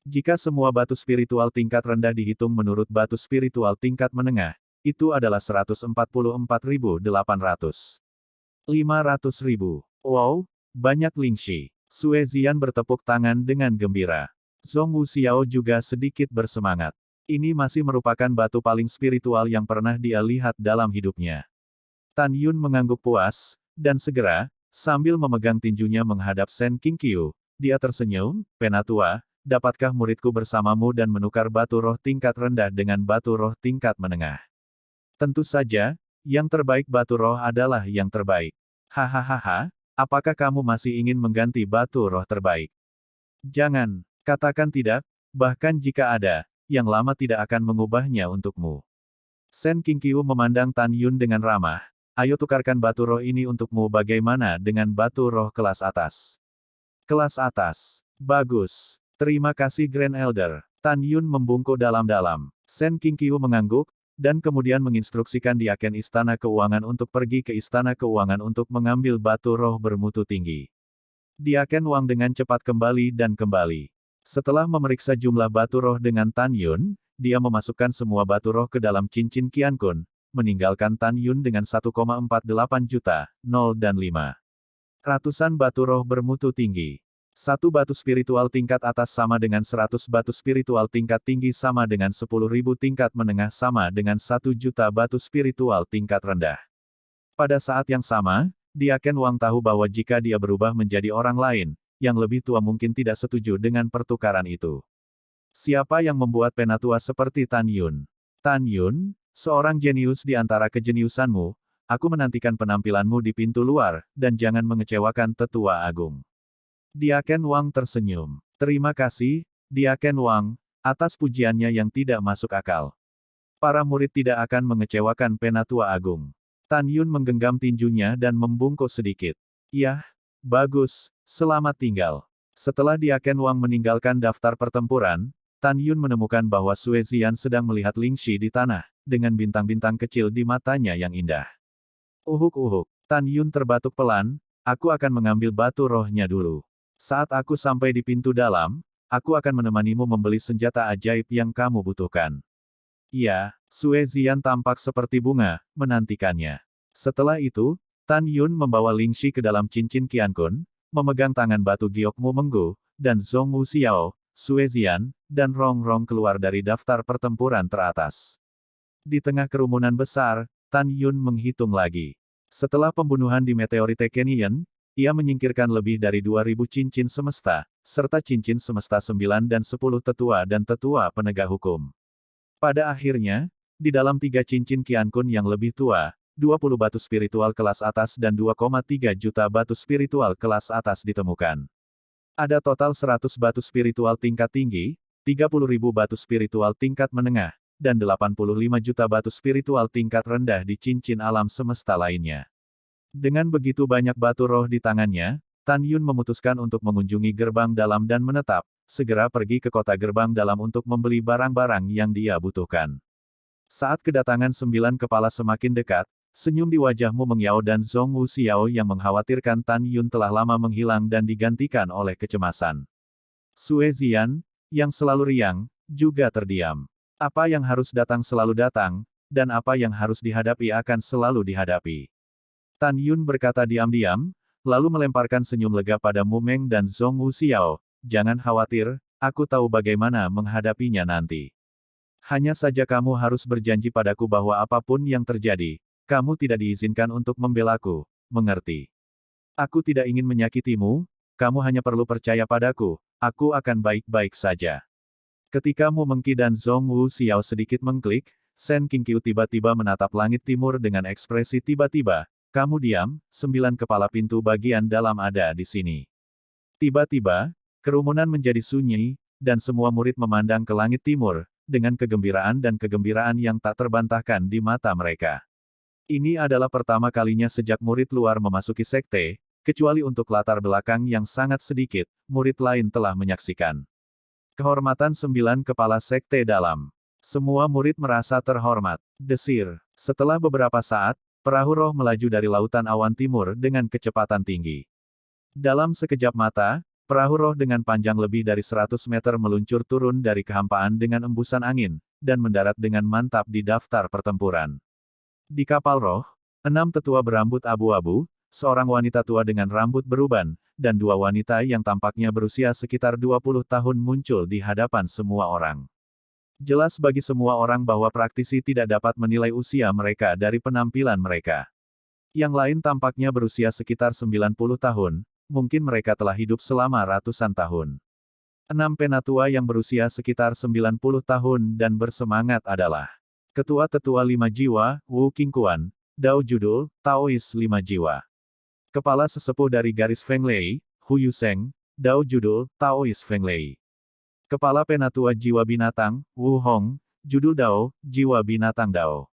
Jika semua batu spiritual tingkat rendah dihitung menurut batu spiritual tingkat menengah, itu adalah 144.800. 500.000. Wow, banyak Lingxi. Sue Zian bertepuk tangan dengan gembira. Zhong Wuxiao juga sedikit bersemangat. Ini masih merupakan batu paling spiritual yang pernah dia lihat dalam hidupnya. Tan Yun mengangguk puas, dan segera, sambil memegang tinjunya menghadap Shen Qingqiu, dia tersenyum, Penatua, dapatkah muridku bersamamu dan menukar batu roh tingkat rendah dengan batu roh tingkat menengah? Tentu saja, yang terbaik batu roh adalah yang terbaik. Hahaha, apakah kamu masih ingin mengganti batu roh terbaik? Jangan, katakan tidak, bahkan jika ada, yang lama tidak akan mengubahnya untukmu. Shen Qingqiu memandang Tan Yun dengan ramah, ayo tukarkan batu roh ini untukmu bagaimana dengan batu roh kelas atas? Kelas atas. Bagus. Terima kasih Grand Elder. Tan Yun membungkuk dalam-dalam. Shen Qingqiu mengangguk, dan kemudian menginstruksikan Diaken Istana Keuangan untuk pergi ke Istana Keuangan untuk mengambil batu roh bermutu tinggi. Diaken Wang dengan cepat kembali dan kembali. Setelah memeriksa jumlah batu roh dengan Tan Yun, dia memasukkan semua batu roh ke dalam cincin Qian Kun, meninggalkan Tan Yun dengan 1,48 juta, 0 dan 5. Ratusan batu roh bermutu tinggi. 1 batu spiritual tingkat atas sama dengan 100 batu spiritual tingkat tinggi sama dengan 10.000 tingkat menengah sama dengan 1 juta batu spiritual tingkat rendah. Pada saat yang sama, Diaken Wang tahu bahwa jika dia berubah menjadi orang lain, yang lebih tua mungkin tidak setuju dengan pertukaran itu. Siapa yang membuat penatua seperti Tan Yun? Tan Yun, seorang jenius di antara kejeniusanmu, aku menantikan penampilanmu di pintu luar, dan jangan mengecewakan tetua agung. Diaken Wang tersenyum. Terima kasih, Diaken Wang, atas pujiannya yang tidak masuk akal. Para murid tidak akan mengecewakan penatua agung. Tan Yun menggenggam tinjunya dan membungkuk sedikit. Yah, bagus, selamat tinggal. Setelah Diaken Wang meninggalkan daftar pertempuran, Tan Yun menemukan bahwa Sue Zian sedang melihat Lingxi di tanah, dengan bintang-bintang kecil di matanya yang indah. Uhuk-uhuk, Tan Yun terbatuk pelan, aku akan mengambil batu rohnya dulu. Saat aku sampai di pintu dalam, aku akan menemanimu membeli senjata ajaib yang kamu butuhkan. Iya, Sue Zian tampak seperti bunga, menantikannya. Setelah itu, Tan Yun membawa Ling Shi ke dalam cincin Qiankun, memegang tangan batu giok Mu Menggu, dan Zhong Wu Xiao, Sue Zian, dan Rong Rong keluar dari daftar pertempuran teratas. Di tengah kerumunan besar, Tan Yun menghitung lagi. Setelah pembunuhan di Meteorite Canyon, ia menyingkirkan lebih dari 2.000 cincin semesta, serta cincin semesta 9 dan 10 tetua dan tetua penegak hukum. Pada akhirnya, di dalam 3 cincin Qiankun yang lebih tua, 20 batu spiritual kelas atas dan 2,3 juta batu spiritual kelas atas ditemukan. Ada total 100 batu spiritual tingkat tinggi, 30.000 batu spiritual tingkat menengah, dan 85 juta batu spiritual tingkat rendah di cincin alam semesta lainnya. Dengan begitu banyak batu roh di tangannya, Tan Yun memutuskan untuk mengunjungi gerbang dalam dan menetap, segera pergi ke kota gerbang dalam untuk membeli barang-barang yang dia butuhkan. Saat kedatangan 9 kepala semakin dekat, senyum di wajahmu Mengyao dan Zhong Wu Xiao yang mengkhawatirkan Tan Yun telah lama menghilang dan digantikan oleh kecemasan. Sue Zian, yang selalu riang, juga terdiam. Apa yang harus datang selalu datang, dan apa yang harus dihadapi akan selalu dihadapi. Tan Yun berkata diam-diam, lalu melemparkan senyum lega pada Mu Meng dan Zhong Wu Xiao, jangan khawatir, aku tahu bagaimana menghadapinya nanti. Hanya saja kamu harus berjanji padaku bahwa apapun yang terjadi, kamu tidak diizinkan untuk membelaku, mengerti? Aku tidak ingin menyakitimu, kamu hanya perlu percaya padaku, aku akan baik-baik saja. Ketika Mu Mengqi dan Zhong Wu Xiao sedikit mengklik, Shen Qingqiu tiba-tiba menatap langit timur dengan ekspresi tiba-tiba, kamu diam, 9 kepala pintu bagian dalam ada di sini. Tiba-tiba, kerumunan menjadi sunyi, dan semua murid memandang ke langit timur, dengan kegembiraan dan kegembiraan yang tak terbantahkan di mata mereka. Ini adalah pertama kalinya sejak murid luar memasuki sekte, kecuali untuk latar belakang yang sangat sedikit, murid lain telah menyaksikan. Kehormatan 9 kepala sekte dalam. Semua murid merasa terhormat. Desir. Setelah beberapa saat, perahu roh melaju dari lautan awan timur dengan kecepatan tinggi. Dalam sekejap mata, perahu roh dengan panjang lebih dari 100 meter meluncur turun dari kehampaan dengan embusan angin, dan mendarat dengan mantap di daftar pertempuran. Di kapal roh, 6 tetua berambut abu-abu, seorang wanita tua dengan rambut beruban, dan 2 wanita yang tampaknya berusia sekitar 20 tahun muncul di hadapan semua orang. Jelas bagi semua orang bahwa praktisi tidak dapat menilai usia mereka dari penampilan mereka. Yang lain tampaknya berusia sekitar 90 tahun, mungkin mereka telah hidup selama ratusan tahun. 6 penatua yang berusia sekitar 90 tahun dan bersemangat adalah Ketua Tetua 5 Jiwa, Wu Qingquan, Dao Judul, Taois 5 Jiwa. Kepala Sesepuh dari Garis Feng Lei, Hu Yuseng, Dao Judul, Taois Feng Lei. Kepala Penatua Jiwa Binatang, Wu Hong, Judul Dao, Jiwa Binatang Dao.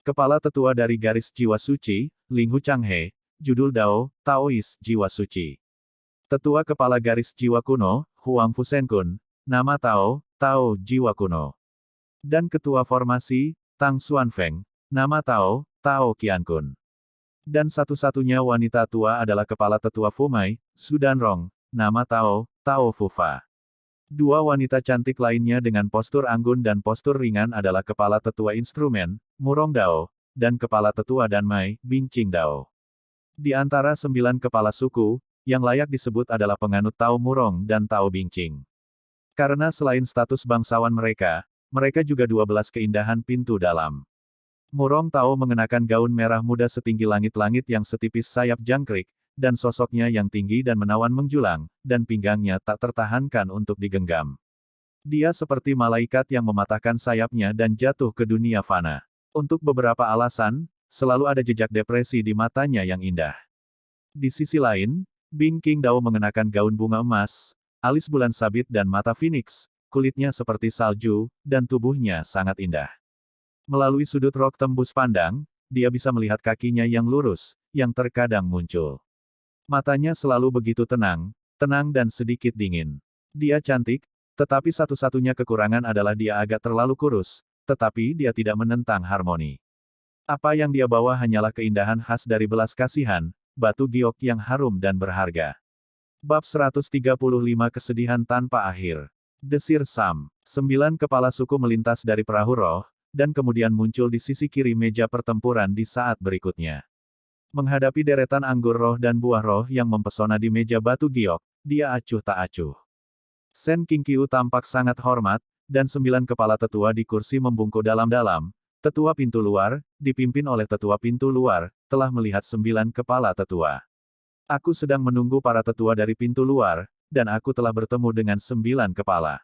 Kepala Tetua dari Garis Jiwa Suci, Ling Hu Changhe, Judul Dao, Taois Jiwa Suci. Tetua Kepala Garis Jiwa Kuno, Huang Fusenkun, nama Tao, Tao Jiwa Kuno. Dan Ketua Formasi, Tang Xuanfeng, nama Tao, Tao Qiankun. Dan satu-satunya wanita tua adalah Kepala Tetua Fumai, Sudanrong, nama Tao, Tao Fufa. 2 wanita cantik lainnya dengan postur anggun dan postur ringan adalah Kepala Tetua Instrumen, Murong Dao, dan Kepala Tetua Danmai, Bingqing Dao. Di antara 9 kepala suku, yang layak disebut adalah penganut Tao Murong dan Tao Bingqing. Karena selain status bangsawan mereka, mereka juga 12 keindahan pintu dalam. Murong Tao mengenakan gaun merah muda setinggi langit-langit yang setipis sayap jangkrik, dan sosoknya yang tinggi dan menawan menjulang, dan pinggangnya tak tertahankan untuk digenggam. Dia seperti malaikat yang mematahkan sayapnya dan jatuh ke dunia fana. Untuk beberapa alasan, selalu ada jejak depresi di matanya yang indah. Di sisi lain, Bingqing Dao mengenakan gaun bunga emas, alis bulan sabit dan mata phoenix, kulitnya seperti salju, dan tubuhnya sangat indah. Melalui sudut rok tembus pandang, dia bisa melihat kakinya yang lurus, yang terkadang muncul. Matanya selalu begitu tenang, tenang dan sedikit dingin. Dia cantik, tetapi satu-satunya kekurangan adalah dia agak terlalu kurus, tetapi dia tidak menentang harmoni. Apa yang dia bawa hanyalah keindahan khas dari belas kasihan, batu giok yang harum dan berharga. Bab 135 Kesedihan Tanpa Akhir. Desir Sam. 9 kepala suku melintas dari perahu roh, dan kemudian muncul di sisi kiri meja pertempuran di saat berikutnya. Menghadapi deretan anggur roh dan buah roh yang mempesona di meja batu giok, dia acuh tak acuh. Sen Qingqiu tampak sangat hormat, dan 9 kepala tetua di kursi membungkuk dalam-dalam. Tetua pintu luar, dipimpin oleh tetua pintu luar, telah melihat 9 kepala tetua. Aku sedang menunggu para tetua dari pintu luar, dan aku telah bertemu dengan 9 kepala.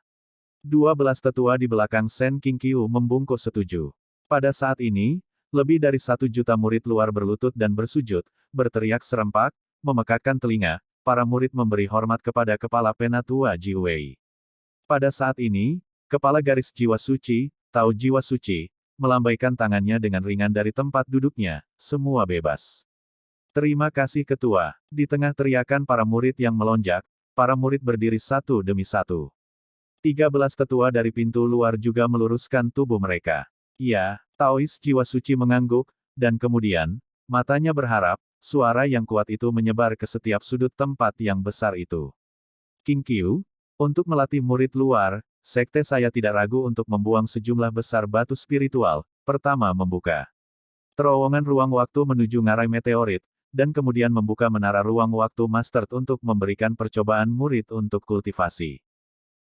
12 tetua di belakang Sen Qingqiu membungkuk setuju. Pada saat ini, lebih dari 1 juta murid luar berlutut dan bersujud, berteriak serempak, memekakkan telinga, para murid memberi hormat kepada kepala penatua Ji Wei. Pada saat ini, kepala garis jiwa suci, Tao Jiwa Suci, melambaikan tangannya dengan ringan dari tempat duduknya, semua bebas. Terima kasih ketua. Di tengah teriakan para murid yang melonjak, para murid berdiri satu demi satu. 13 tetua dari pintu luar juga meluruskan tubuh mereka. Ya, Taois jiwa suci mengangguk, dan kemudian, matanya berharap, suara yang kuat itu menyebar ke setiap sudut tempat yang besar itu. Qingqiu, untuk melatih murid luar, sekte saya tidak ragu untuk membuang sejumlah besar batu spiritual, pertama membuka terowongan ruang waktu menuju ngarai meteorit, dan kemudian membuka menara ruang waktu master untuk memberikan percobaan murid untuk kultivasi.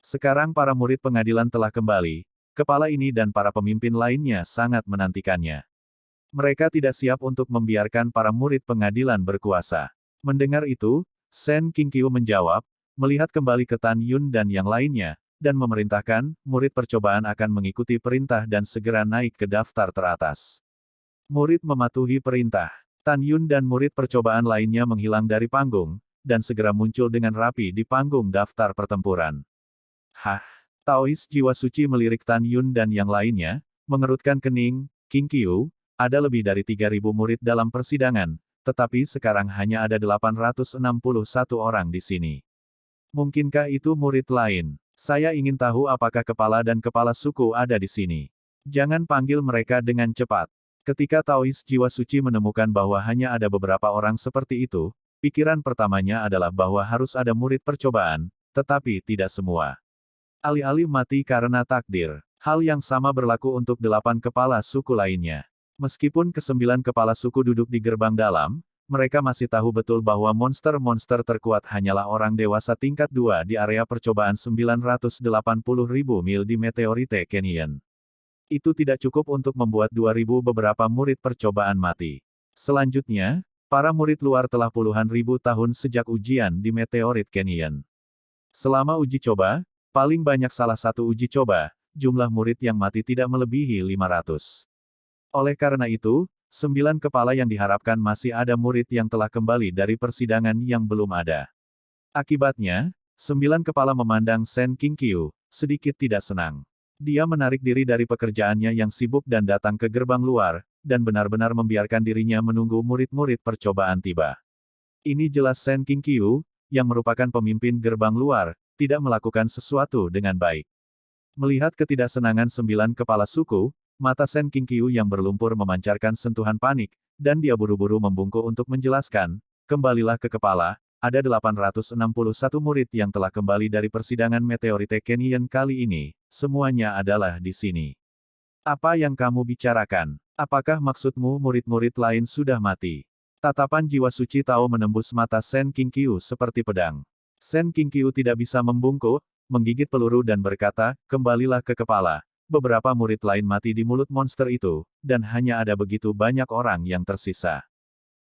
Sekarang para murid pengadilan telah kembali, kepala ini dan para pemimpin lainnya sangat menantikannya. Mereka tidak siap untuk membiarkan para murid pengadilan berkuasa. Mendengar itu, Sen Qingqiu menjawab, melihat kembali ke Tan Yun dan yang lainnya, dan memerintahkan, murid percobaan akan mengikuti perintah dan segera naik ke daftar teratas. Murid mematuhi perintah. Tan Yun dan murid percobaan lainnya menghilang dari panggung, dan segera muncul dengan rapi di panggung daftar pertempuran. Hah! Taois jiwa suci melirik Tan Yun dan yang lainnya, mengerutkan kening. Qingqiu, ada lebih dari 3.000 murid dalam persidangan, tetapi sekarang hanya ada 861 orang di sini. Mungkinkah itu murid lain? Saya ingin tahu apakah kepala dan kepala suku ada di sini. Jangan panggil mereka dengan cepat. Ketika Taois jiwa suci menemukan bahwa hanya ada beberapa orang seperti itu, pikiran pertamanya adalah bahwa harus ada murid percobaan, tetapi tidak semua. Alih-alih mati karena takdir. Hal yang sama berlaku untuk 8 kepala suku lainnya. Meskipun ke-9 kepala suku duduk di gerbang dalam, mereka masih tahu betul bahwa monster-monster terkuat hanyalah orang dewasa tingkat 2 di area percobaan 980.000 mil di Meteorite Canyon. Itu tidak cukup untuk membuat 2.000 beberapa murid percobaan mati. Selanjutnya, para murid luar telah puluhan ribu tahun sejak ujian di Meteorite Canyon. Selama uji coba, paling banyak salah satu uji coba, jumlah murid yang mati tidak melebihi 500. Oleh karena itu, 9 kepala yang diharapkan masih ada murid yang telah kembali dari persidangan yang belum ada. Akibatnya, 9 kepala memandang Sen Qingqiu, sedikit tidak senang. Dia menarik diri dari pekerjaannya yang sibuk dan datang ke gerbang luar, dan benar-benar membiarkan dirinya menunggu murid-murid percobaan tiba. Ini jelas Sen Qingqiu, yang merupakan pemimpin gerbang luar, tidak melakukan sesuatu dengan baik. Melihat ketidaksenangan 9 kepala suku, mata Sen Qingqiu yang berlumpur memancarkan sentuhan panik, dan dia buru-buru membungkuk untuk menjelaskan, kembalilah ke kepala, ada 861 murid yang telah kembali dari persidangan Meteorite Canyon kali ini, semuanya adalah di sini. Apa yang kamu bicarakan? Apakah maksudmu murid-murid lain sudah mati? Tatapan jiwa suci Tao menembus mata Sen Qingqiu seperti pedang. Sen Qingqiu tidak bisa membungkuk, menggigit peluru dan berkata, kembalilah ke kepala. Beberapa murid lain mati di mulut monster itu, dan hanya ada begitu banyak orang yang tersisa.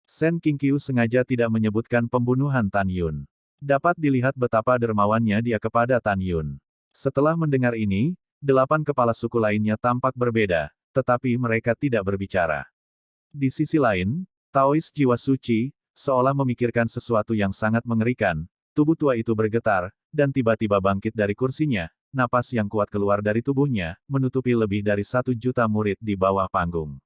Sen Qingqiu sengaja tidak menyebutkan pembunuhan Tan Yun. Dapat dilihat betapa dermawannya dia kepada Tan Yun. Setelah mendengar ini, 8 kepala suku lainnya tampak berbeda, tetapi mereka tidak berbicara. Di sisi lain, Taois jiwa suci, seolah memikirkan sesuatu yang sangat mengerikan, tubuh tua itu bergetar, dan tiba-tiba bangkit dari kursinya. Napas yang kuat keluar dari tubuhnya, menutupi lebih dari 1 juta murid di bawah panggung.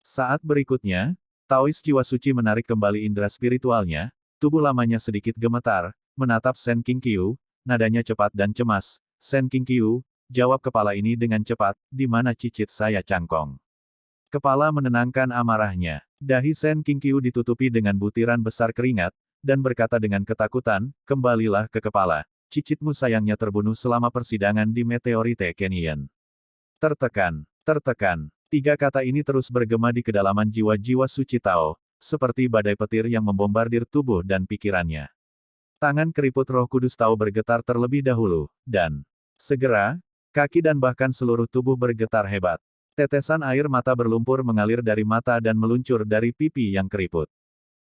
Saat berikutnya, Taois jiwa suci menarik kembali indera spiritualnya, tubuh lamanya sedikit gemetar, menatap Sen Qingqiu, nadanya cepat dan cemas. Sen Qingqiu, jawab kepala ini dengan cepat, di mana cicit saya cangkong. Kepala menenangkan amarahnya. Dahi Sen Qingqiu ditutupi dengan butiran besar keringat, dan berkata dengan ketakutan, kembalilah ke kepala. Cicitmu sayangnya terbunuh selama persidangan di Meteorite Canyon. Tertekan, tertekan. Tiga kata ini terus bergema di kedalaman jiwa-jiwa suci Tao, seperti badai petir yang membombardir tubuh dan pikirannya. Tangan keriput Roh Kudus Tao bergetar terlebih dahulu, dan segera, kaki dan bahkan seluruh tubuh bergetar hebat. Tetesan air mata berlumpur mengalir dari mata dan meluncur dari pipi yang keriput.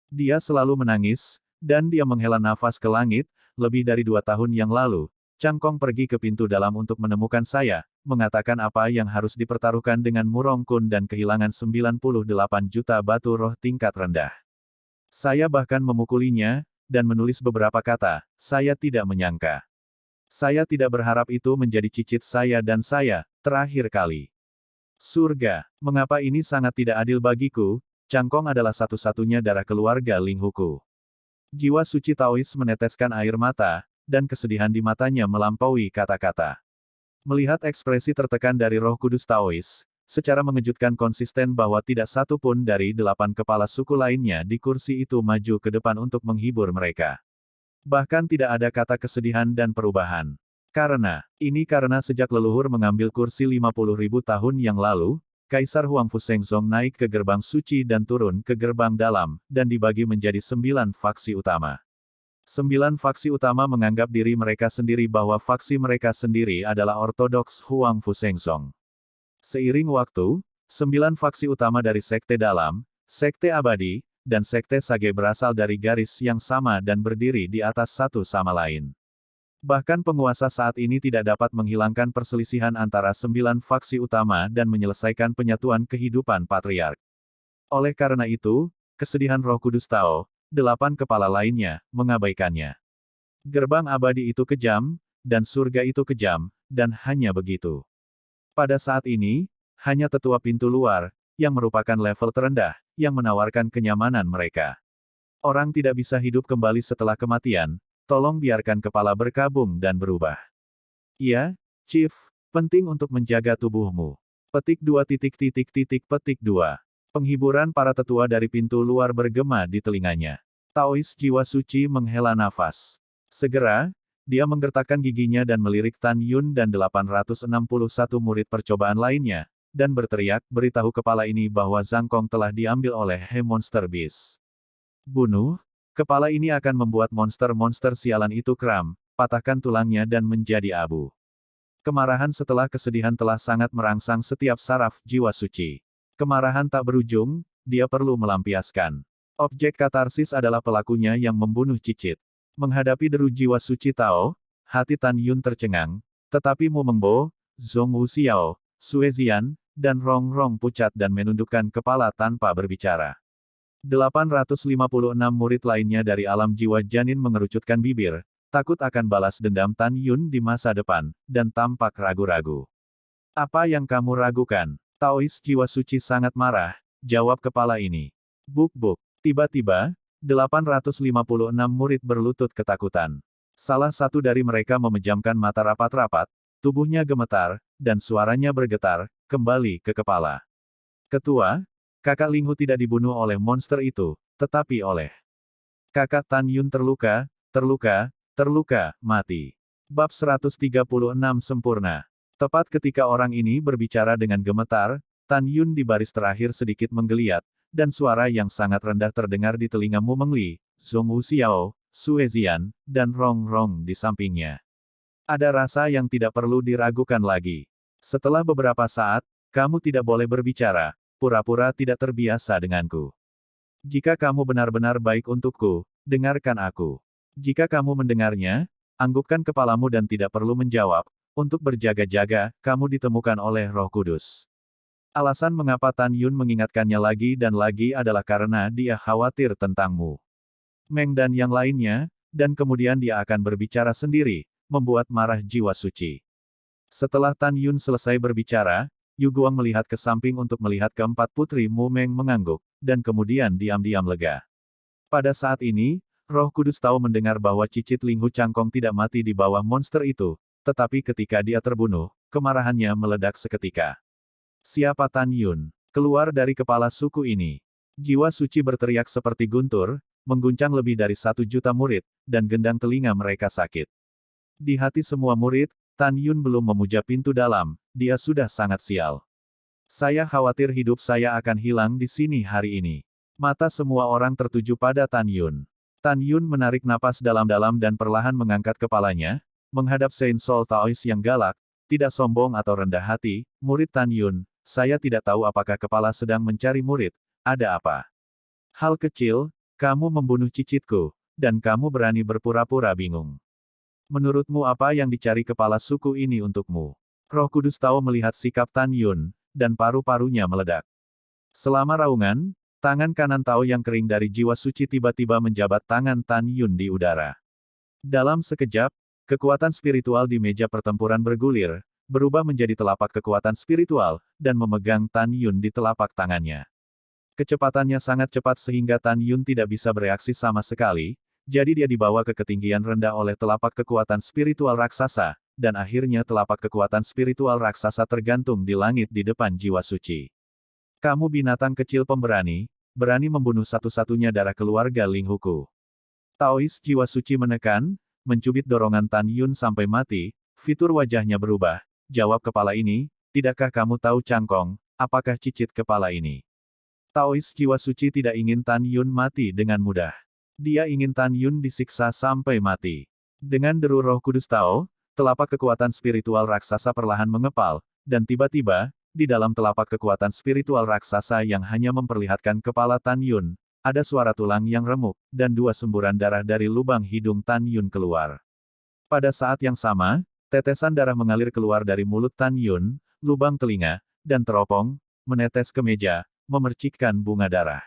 Dia selalu menangis, dan dia menghela nafas ke langit. Lebih dari 2 tahun yang lalu, Chang Kong pergi ke pintu dalam untuk menemukan saya, mengatakan apa yang harus dipertaruhkan dengan Murong Kun dan kehilangan 98 juta batu roh tingkat rendah. Saya bahkan memukulinya, dan menulis beberapa kata, saya tidak menyangka. Saya tidak berharap itu menjadi cicit saya dan saya, terakhir kali. Surga, mengapa ini sangat tidak adil bagiku? Chang Kong adalah satu-satunya darah keluarga Ling Huku. Jiwa suci Taois meneteskan air mata, dan kesedihan di matanya melampaui kata-kata. Melihat ekspresi tertekan dari Roh Kudus Taois, secara mengejutkan konsisten bahwa tidak satu pun dari 8 kepala suku lainnya di kursi itu maju ke depan untuk menghibur mereka. Bahkan tidak ada kata kesedihan dan perubahan. Karena sejak leluhur mengambil kursi 50.000 tahun yang lalu, Kaisar Huangfu Shengzong naik ke gerbang suci dan turun ke gerbang dalam, dan dibagi menjadi 9 faksi utama. 9 faksi utama menganggap diri mereka sendiri bahwa faksi mereka sendiri adalah ortodoks Huangfu Shengzong. Seiring waktu, 9 faksi utama dari Sekte Dalam, Sekte Abadi, dan Sekte Sage berasal dari garis yang sama dan berdiri di atas satu sama lain. Bahkan penguasa saat ini tidak dapat menghilangkan perselisihan antara 9 faksi utama dan menyelesaikan penyatuan kehidupan patriark. Oleh karena itu, kesedihan Roh Kudus Tao, 8 kepala lainnya, mengabaikannya. Gerbang abadi itu kejam, dan surga itu kejam, dan hanya begitu. Pada saat ini, hanya tetua pintu luar, yang merupakan level terendah, yang menawarkan kenyamanan mereka. Orang tidak bisa hidup kembali setelah kematian. Tolong biarkan kepala berkabung dan berubah. Iya, Chief, penting untuk menjaga tubuhmu. Petik 2. Penghiburan para tetua dari pintu luar bergema di telinganya. Taois jiwa suci menghela nafas. Segera, dia menggertakkan giginya dan melirik Tan Yun dan 861 murid percobaan lainnya, dan berteriak, beritahu kepala ini bahwa Zhang Kong telah diambil oleh He Monster Beast. Bunuh. Kepala ini akan membuat monster-monster sialan itu kram, patahkan tulangnya dan menjadi abu. Kemarahan setelah kesedihan telah sangat merangsang setiap saraf jiwa suci. Kemarahan tak berujung, dia perlu melampiaskan. Objek katarsis adalah pelakunya yang membunuh cicit. Menghadapi deru jiwa suci Tao, hati Tan Yun tercengang, tetapi Mu Mengbo, Zhong Wuxiao, Sue Zian, dan Rong Rong pucat dan menundukkan kepala tanpa berbicara. 856 murid lainnya dari alam jiwa janin mengerucutkan bibir, takut akan balas dendam Tan Yun di masa depan, dan tampak ragu-ragu. Apa yang kamu ragukan? Taois jiwa suci sangat marah, jawab kepala ini. Buk-buk. Tiba-tiba, 856 murid berlutut ketakutan. Salah satu dari mereka memejamkan mata rapat-rapat, tubuhnya gemetar, dan suaranya bergetar, kembali ke kepala. Ketua, kakak Ling Hu tidak dibunuh oleh monster itu, tetapi oleh kakak Tan Yun terluka, mati. Bab 136 sempurna. Tepat ketika orang ini berbicara dengan gemetar, Tan Yun di baris terakhir sedikit menggeliat, dan suara yang sangat rendah terdengar di telinga Mu Mengli, Zhong Wuxiao, Sue Zian, dan Rong Rong di sampingnya. Ada rasa yang tidak perlu diragukan lagi. Setelah beberapa saat, kamu tidak boleh berbicara, pura-pura tidak terbiasa denganku. Jika kamu benar-benar baik untukku, dengarkan aku. Jika kamu mendengarnya, anggukkan kepalamu dan tidak perlu menjawab. Untuk berjaga-jaga, kamu ditemukan oleh Roh Kudus. Alasan mengapa Tan Yun mengingatkannya lagi dan lagi adalah karena dia khawatir tentangmu. Meng dan yang lainnya, dan kemudian dia akan berbicara sendiri, membuat marah jiwa suci. Setelah Tan Yun selesai berbicara, Yu Guang melihat ke samping untuk melihat keempat putri Mu Meng mengangguk, dan kemudian diam-diam lega. Pada saat ini, Roh Kudus tahu mendengar bahwa cicit Ling Hu Changkong tidak mati di bawah monster itu, tetapi ketika dia terbunuh, kemarahannya meledak seketika. Siapa Tan Yun? Keluar dari kepala suku ini. Jiwa suci berteriak seperti guntur, mengguncang lebih dari 1 juta murid, dan gendang telinga mereka sakit. Di hati semua murid, Tan Yun belum memuja pintu dalam, dia sudah sangat sial. Saya khawatir hidup saya akan hilang di sini hari ini. Mata semua orang tertuju pada Tan Yun. Tan Yun menarik napas dalam-dalam dan perlahan mengangkat kepalanya, menghadap Saint Soul Taois yang galak, tidak sombong atau rendah hati, murid Tan Yun, saya tidak tahu apakah kepala sedang mencari murid, ada apa? Hal kecil, kamu membunuh cicitku, dan kamu berani berpura-pura bingung. Menurutmu apa yang dicari kepala suku ini untukmu? Roh Kudus Tao melihat sikap Tan Yun, dan paru-parunya meledak. Selama raungan, tangan kanan Tao yang kering dari jiwa suci tiba-tiba menjabat tangan Tan Yun di udara. Dalam sekejap, kekuatan spiritual di meja pertempuran bergulir, berubah menjadi telapak kekuatan spiritual, dan memegang Tan Yun di telapak tangannya. Kecepatannya sangat cepat sehingga Tan Yun tidak bisa bereaksi sama sekali, jadi dia dibawa ke ketinggian rendah oleh telapak kekuatan spiritual raksasa, dan akhirnya telapak kekuatan spiritual raksasa tergantung di langit di depan jiwa suci. Kamu binatang kecil pemberani, berani membunuh satu-satunya darah keluarga Ling Huku. Taois jiwa suci menekan, mencubit dorongan Tan Yun sampai mati, fitur wajahnya berubah, jawab kepala ini, tidakkah kamu tahu cangkong, apakah cicit kepala ini? Taois jiwa suci tidak ingin Tan Yun mati dengan mudah. Dia ingin Tan Yun disiksa sampai mati. Dengan deru Roh Kudus Tao, telapak kekuatan spiritual raksasa perlahan mengepal, dan tiba-tiba, di dalam telapak kekuatan spiritual raksasa yang hanya memperlihatkan kepala Tan Yun, ada suara tulang yang remuk, dan 2 semburan darah dari lubang hidung Tan Yun keluar. Pada saat yang sama, tetesan darah mengalir keluar dari mulut Tan Yun, lubang telinga, dan teropong, menetes ke meja, memercikkan bunga darah.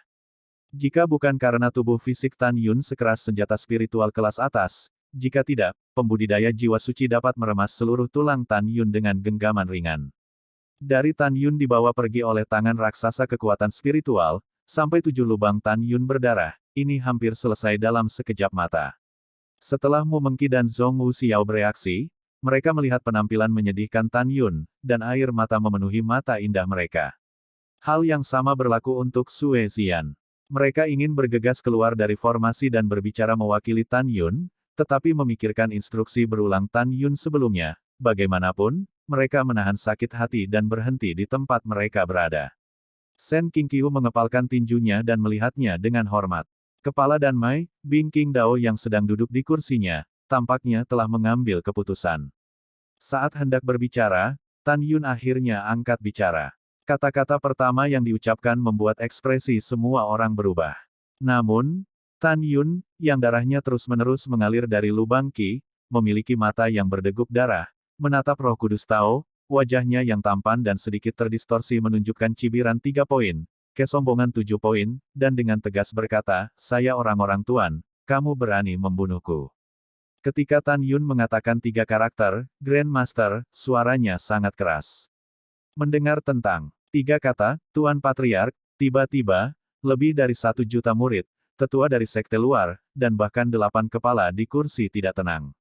Jika bukan karena tubuh fisik Tan Yun sekeras senjata spiritual kelas atas, jika tidak, pembudidaya jiwa suci dapat meremas seluruh tulang Tan Yun dengan genggaman ringan. Dari Tan Yun dibawa pergi oleh tangan raksasa kekuatan spiritual, sampai 7 lubang Tan Yun berdarah, ini hampir selesai dalam sekejap mata. Setelah Mu Mengqi dan Zhong Wu Xiao bereaksi, mereka melihat penampilan menyedihkan Tan Yun, dan air mata memenuhi mata indah mereka. Hal yang sama berlaku untuk Sue Zian. Mereka ingin bergegas keluar dari formasi dan berbicara mewakili Tan Yun, tetapi memikirkan instruksi berulang Tan Yun sebelumnya, bagaimanapun, mereka menahan sakit hati dan berhenti di tempat mereka berada. Sen Qingqiu mengepalkan tinjunya dan melihatnya dengan hormat. Kepala Dan Mai, Bing Qingdao yang sedang duduk di kursinya, tampaknya telah mengambil keputusan. Saat hendak berbicara, Tan Yun akhirnya angkat bicara. Kata-kata pertama yang diucapkan membuat ekspresi semua orang berubah. Namun, Tan Yun, yang darahnya terus-menerus mengalir dari lubang Qi, memiliki mata yang berdeguk darah, menatap Roh Kudus Tao, wajahnya yang tampan dan sedikit terdistorsi menunjukkan cibiran 3 poin, kesombongan 7 poin, dan dengan tegas berkata, saya orang-orang Tuan, kamu berani membunuhku. Ketika Tan Yun mengatakan 3 karakter, Grandmaster, suaranya sangat keras. Mendengar tentang 3 kata, Tuan Patriark, tiba-tiba, lebih dari 1 juta murid, tetua dari sekte luar, dan bahkan 8 kepala di kursi tidak tenang.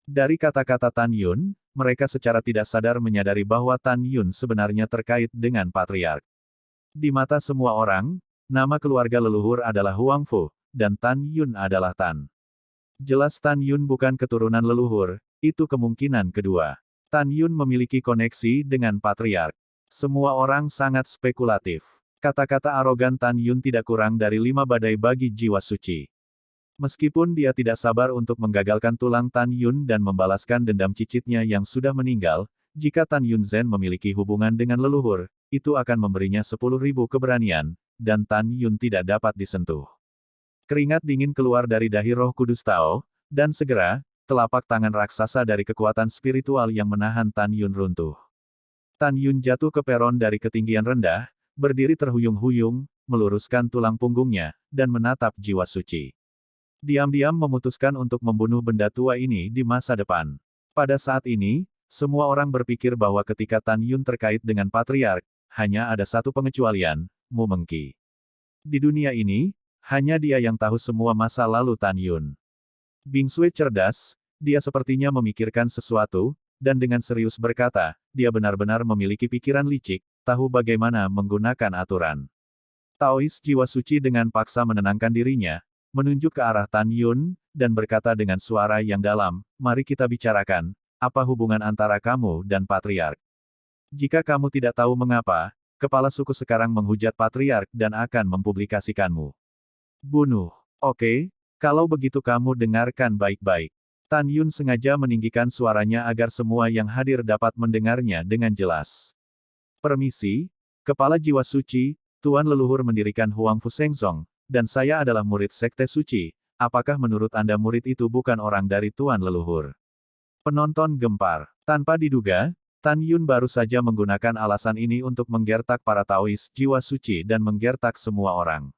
Dari kata-kata Tan Yun, mereka secara tidak sadar menyadari bahwa Tan Yun sebenarnya terkait dengan Patriark. Di mata semua orang, nama keluarga leluhur adalah Huang Fu, dan Tan Yun adalah Tan. Jelas Tan Yun bukan keturunan leluhur, itu kemungkinan kedua. Tan Yun memiliki koneksi dengan Patriark. Semua orang sangat spekulatif. Kata-kata arogan Tan Yun tidak kurang dari 5 badai bagi jiwa suci. Meskipun dia tidak sabar untuk menggagalkan tulang Tan Yun dan membalaskan dendam cicitnya yang sudah meninggal, jika Tan Yun Zhen memiliki hubungan dengan leluhur, itu akan memberinya 10.000 keberanian, dan Tan Yun tidak dapat disentuh. Keringat dingin keluar dari dahi Roh Kudus Tao, dan segera, telapak tangan raksasa dari kekuatan spiritual yang menahan Tan Yun runtuh. Tan Yun jatuh ke peron dari ketinggian rendah, berdiri terhuyung-huyung, meluruskan tulang punggungnya, dan menatap jiwa suci. Diam-diam memutuskan untuk membunuh benda tua ini di masa depan. Pada saat ini, semua orang berpikir bahwa ketika Tan Yun terkait dengan Patriark, hanya ada satu pengecualian, Mu Mengqi. Di dunia ini, hanya dia yang tahu semua masa lalu Tan Yun. Bing Sui cerdas, dia sepertinya memikirkan sesuatu, dan dengan serius berkata, dia benar-benar memiliki pikiran licik, tahu bagaimana menggunakan aturan. Taois jiwa suci dengan paksa menenangkan dirinya, menunjuk ke arah Tan Yun, dan berkata dengan suara yang dalam, mari kita bicarakan, apa hubungan antara kamu dan Patriark? Jika kamu tidak tahu mengapa, kepala suku sekarang menghujat Patriark dan akan mempublikasikanmu. Bunuh. Oke, kalau begitu kamu dengarkan baik-baik. Tan Yun sengaja meninggikan suaranya agar semua yang hadir dapat mendengarnya dengan jelas. Permisi, Kepala Jiwa Suci, Tuan Leluhur mendirikan Huang Fu Shengzong, dan saya adalah murid Sekte Suci. Apakah menurut Anda murid itu bukan orang dari Tuan Leluhur? Penonton gempar. Tanpa diduga, Tan Yun baru saja menggunakan alasan ini untuk menggertak para Taois jiwa suci dan menggertak semua orang.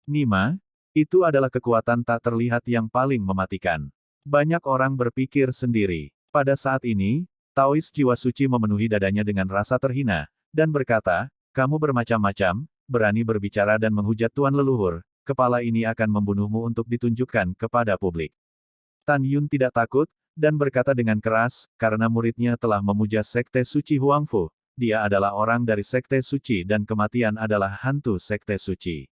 Nima, itu adalah kekuatan tak terlihat yang paling mematikan. Banyak orang berpikir sendiri. Pada saat ini, Taois jiwa suci memenuhi dadanya dengan rasa terhina, dan berkata, kamu bermacam-macam, berani berbicara dan menghujat Tuan Leluhur, kepala ini akan membunuhmu untuk ditunjukkan kepada publik. Tan Yun tidak takut, dan berkata dengan keras, karena muridnya telah memuja Sekte Suci Huangfu, dia adalah orang dari Sekte Suci dan kematian adalah hantu Sekte Suci.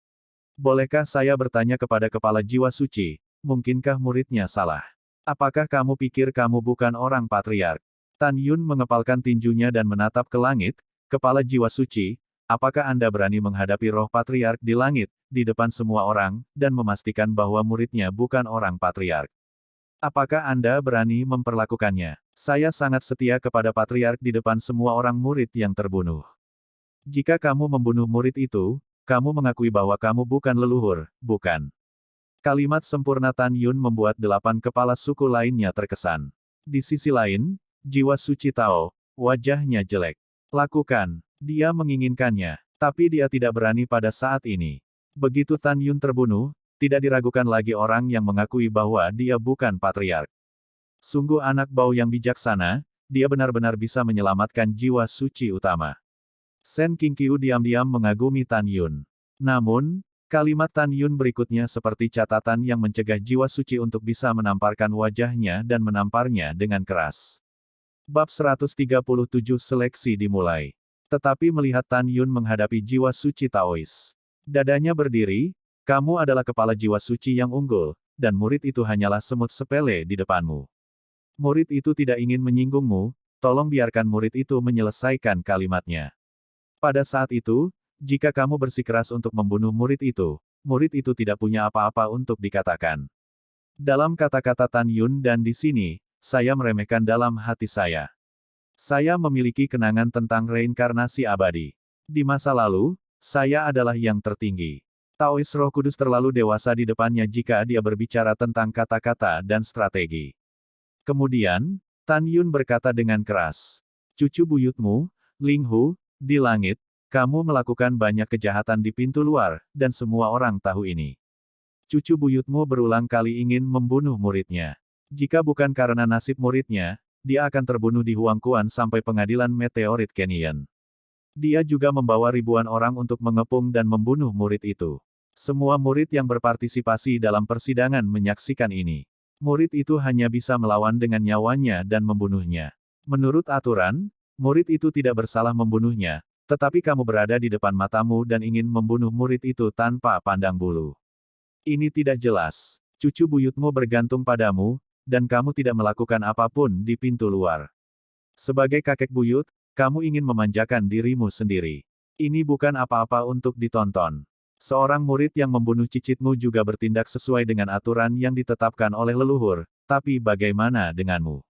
Bolehkah saya bertanya kepada Kepala Jiwa Suci, mungkinkah muridnya salah? Apakah kamu pikir kamu bukan orang Patriark? Tan Yun mengepalkan tinjunya dan menatap ke langit, Kepala Jiwa Suci, apakah Anda berani menghadapi roh Patriark di langit, di depan semua orang, dan memastikan bahwa muridnya bukan orang Patriark? Apakah Anda berani memperlakukannya? Saya sangat setia kepada Patriark di depan semua orang murid yang terbunuh. Jika kamu membunuh murid itu, kamu mengakui bahwa kamu bukan leluhur, bukan? Kalimat sempurna Tan Yun membuat 8 kepala suku lainnya terkesan. Di sisi lain, jiwa suci Tao, wajahnya jelek. Lakukan. Dia menginginkannya, tapi dia tidak berani pada saat ini. Begitu Tan Yun terbunuh, tidak diragukan lagi orang yang mengakui bahwa dia bukan Patriark. Sungguh anak bau yang bijaksana, dia benar-benar bisa menyelamatkan jiwa suci utama. Sen Qingqiu diam-diam mengagumi Tan Yun. Namun, kalimat Tan Yun berikutnya seperti catatan yang mencegah jiwa suci untuk bisa menamparkan wajahnya dan menamparnya dengan keras. Bab 137 Seleksi dimulai. Tetapi melihat Tan Yun menghadapi jiwa suci Taois. Dadanya berdiri, kamu adalah kepala jiwa suci yang unggul, dan murid itu hanyalah semut sepele di depanmu. Murid itu tidak ingin menyinggungmu, tolong biarkan murid itu menyelesaikan kalimatnya. Pada saat itu, jika kamu bersikeras untuk membunuh murid itu tidak punya apa-apa untuk dikatakan. Dalam kata-kata Tan Yun dan di sini, saya meremehkan dalam hati saya. Saya memiliki kenangan tentang reinkarnasi abadi. Di masa lalu, saya adalah yang tertinggi. Taois Roh Kudus terlalu dewasa di depannya jika dia berbicara tentang kata-kata dan strategi. Kemudian, Tan Yun berkata dengan keras, cucu buyutmu, Ling Hu, di langit, kamu melakukan banyak kejahatan di pintu luar, dan semua orang tahu ini. Cucu buyutmu berulang kali ingin membunuh muridnya. Jika bukan karena nasib muridnya, dia akan terbunuh di Huangquan sampai pengadilan meteorit Canyon. Dia juga membawa ribuan orang untuk mengepung dan membunuh murid itu. Semua murid yang berpartisipasi dalam persidangan menyaksikan ini. Murid itu hanya bisa melawan dengan nyawanya dan membunuhnya. Menurut aturan, murid itu tidak bersalah membunuhnya, tetapi kamu berada di depan matamu dan ingin membunuh murid itu tanpa pandang bulu. Ini tidak jelas. Cucu buyutmu bergantung padamu, dan kamu tidak melakukan apapun di pintu luar. Sebagai kakek buyut, kamu ingin memanjakan dirimu sendiri. Ini bukan apa-apa untuk ditonton. Seorang murid yang membunuh cicitmu juga bertindak sesuai dengan aturan yang ditetapkan oleh leluhur, tapi bagaimana denganmu?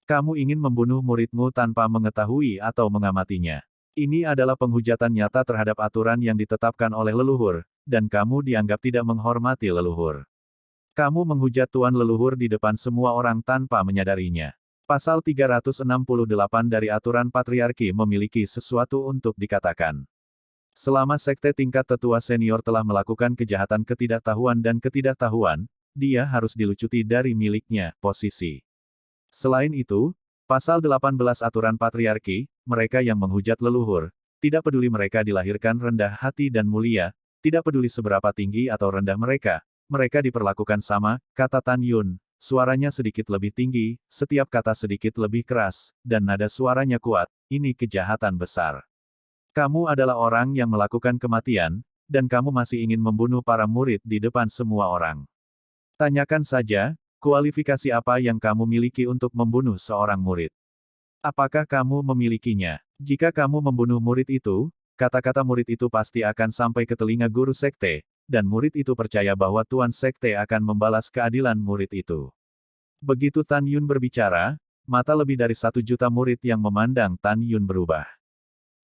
Kamu ingin membunuh muridmu tanpa mengetahui atau mengamatinya. Ini adalah penghujatan nyata terhadap aturan yang ditetapkan oleh leluhur, dan kamu dianggap tidak menghormati leluhur. Kamu menghujat Tuan Leluhur di depan semua orang tanpa menyadarinya. Pasal 368 dari Aturan Patriarki memiliki sesuatu untuk dikatakan. Selama sekte tingkat tetua senior telah melakukan kejahatan ketidaktahuan dan ketidaktahuan, dia harus dilucuti dari miliknya, posisi. Selain itu, Pasal 18 Aturan Patriarki, mereka yang menghujat leluhur, tidak peduli mereka dilahirkan rendah hati dan mulia, tidak peduli seberapa tinggi atau rendah mereka diperlakukan sama, kata Tan Yun, suaranya sedikit lebih tinggi, setiap kata sedikit lebih keras, dan nada suaranya kuat, ini kejahatan besar. Kamu adalah orang yang melakukan kematian, dan kamu masih ingin membunuh para murid di depan semua orang. Tanyakan saja, kualifikasi apa yang kamu miliki untuk membunuh seorang murid? Apakah kamu memilikinya? Jika kamu membunuh murid itu, kata-kata murid itu pasti akan sampai ke telinga guru sekte, dan murid itu percaya bahwa tuan sekte akan membalas keadilan murid itu. Begitu Tan Yun berbicara, mata lebih dari 1 juta murid yang memandang Tan Yun berubah.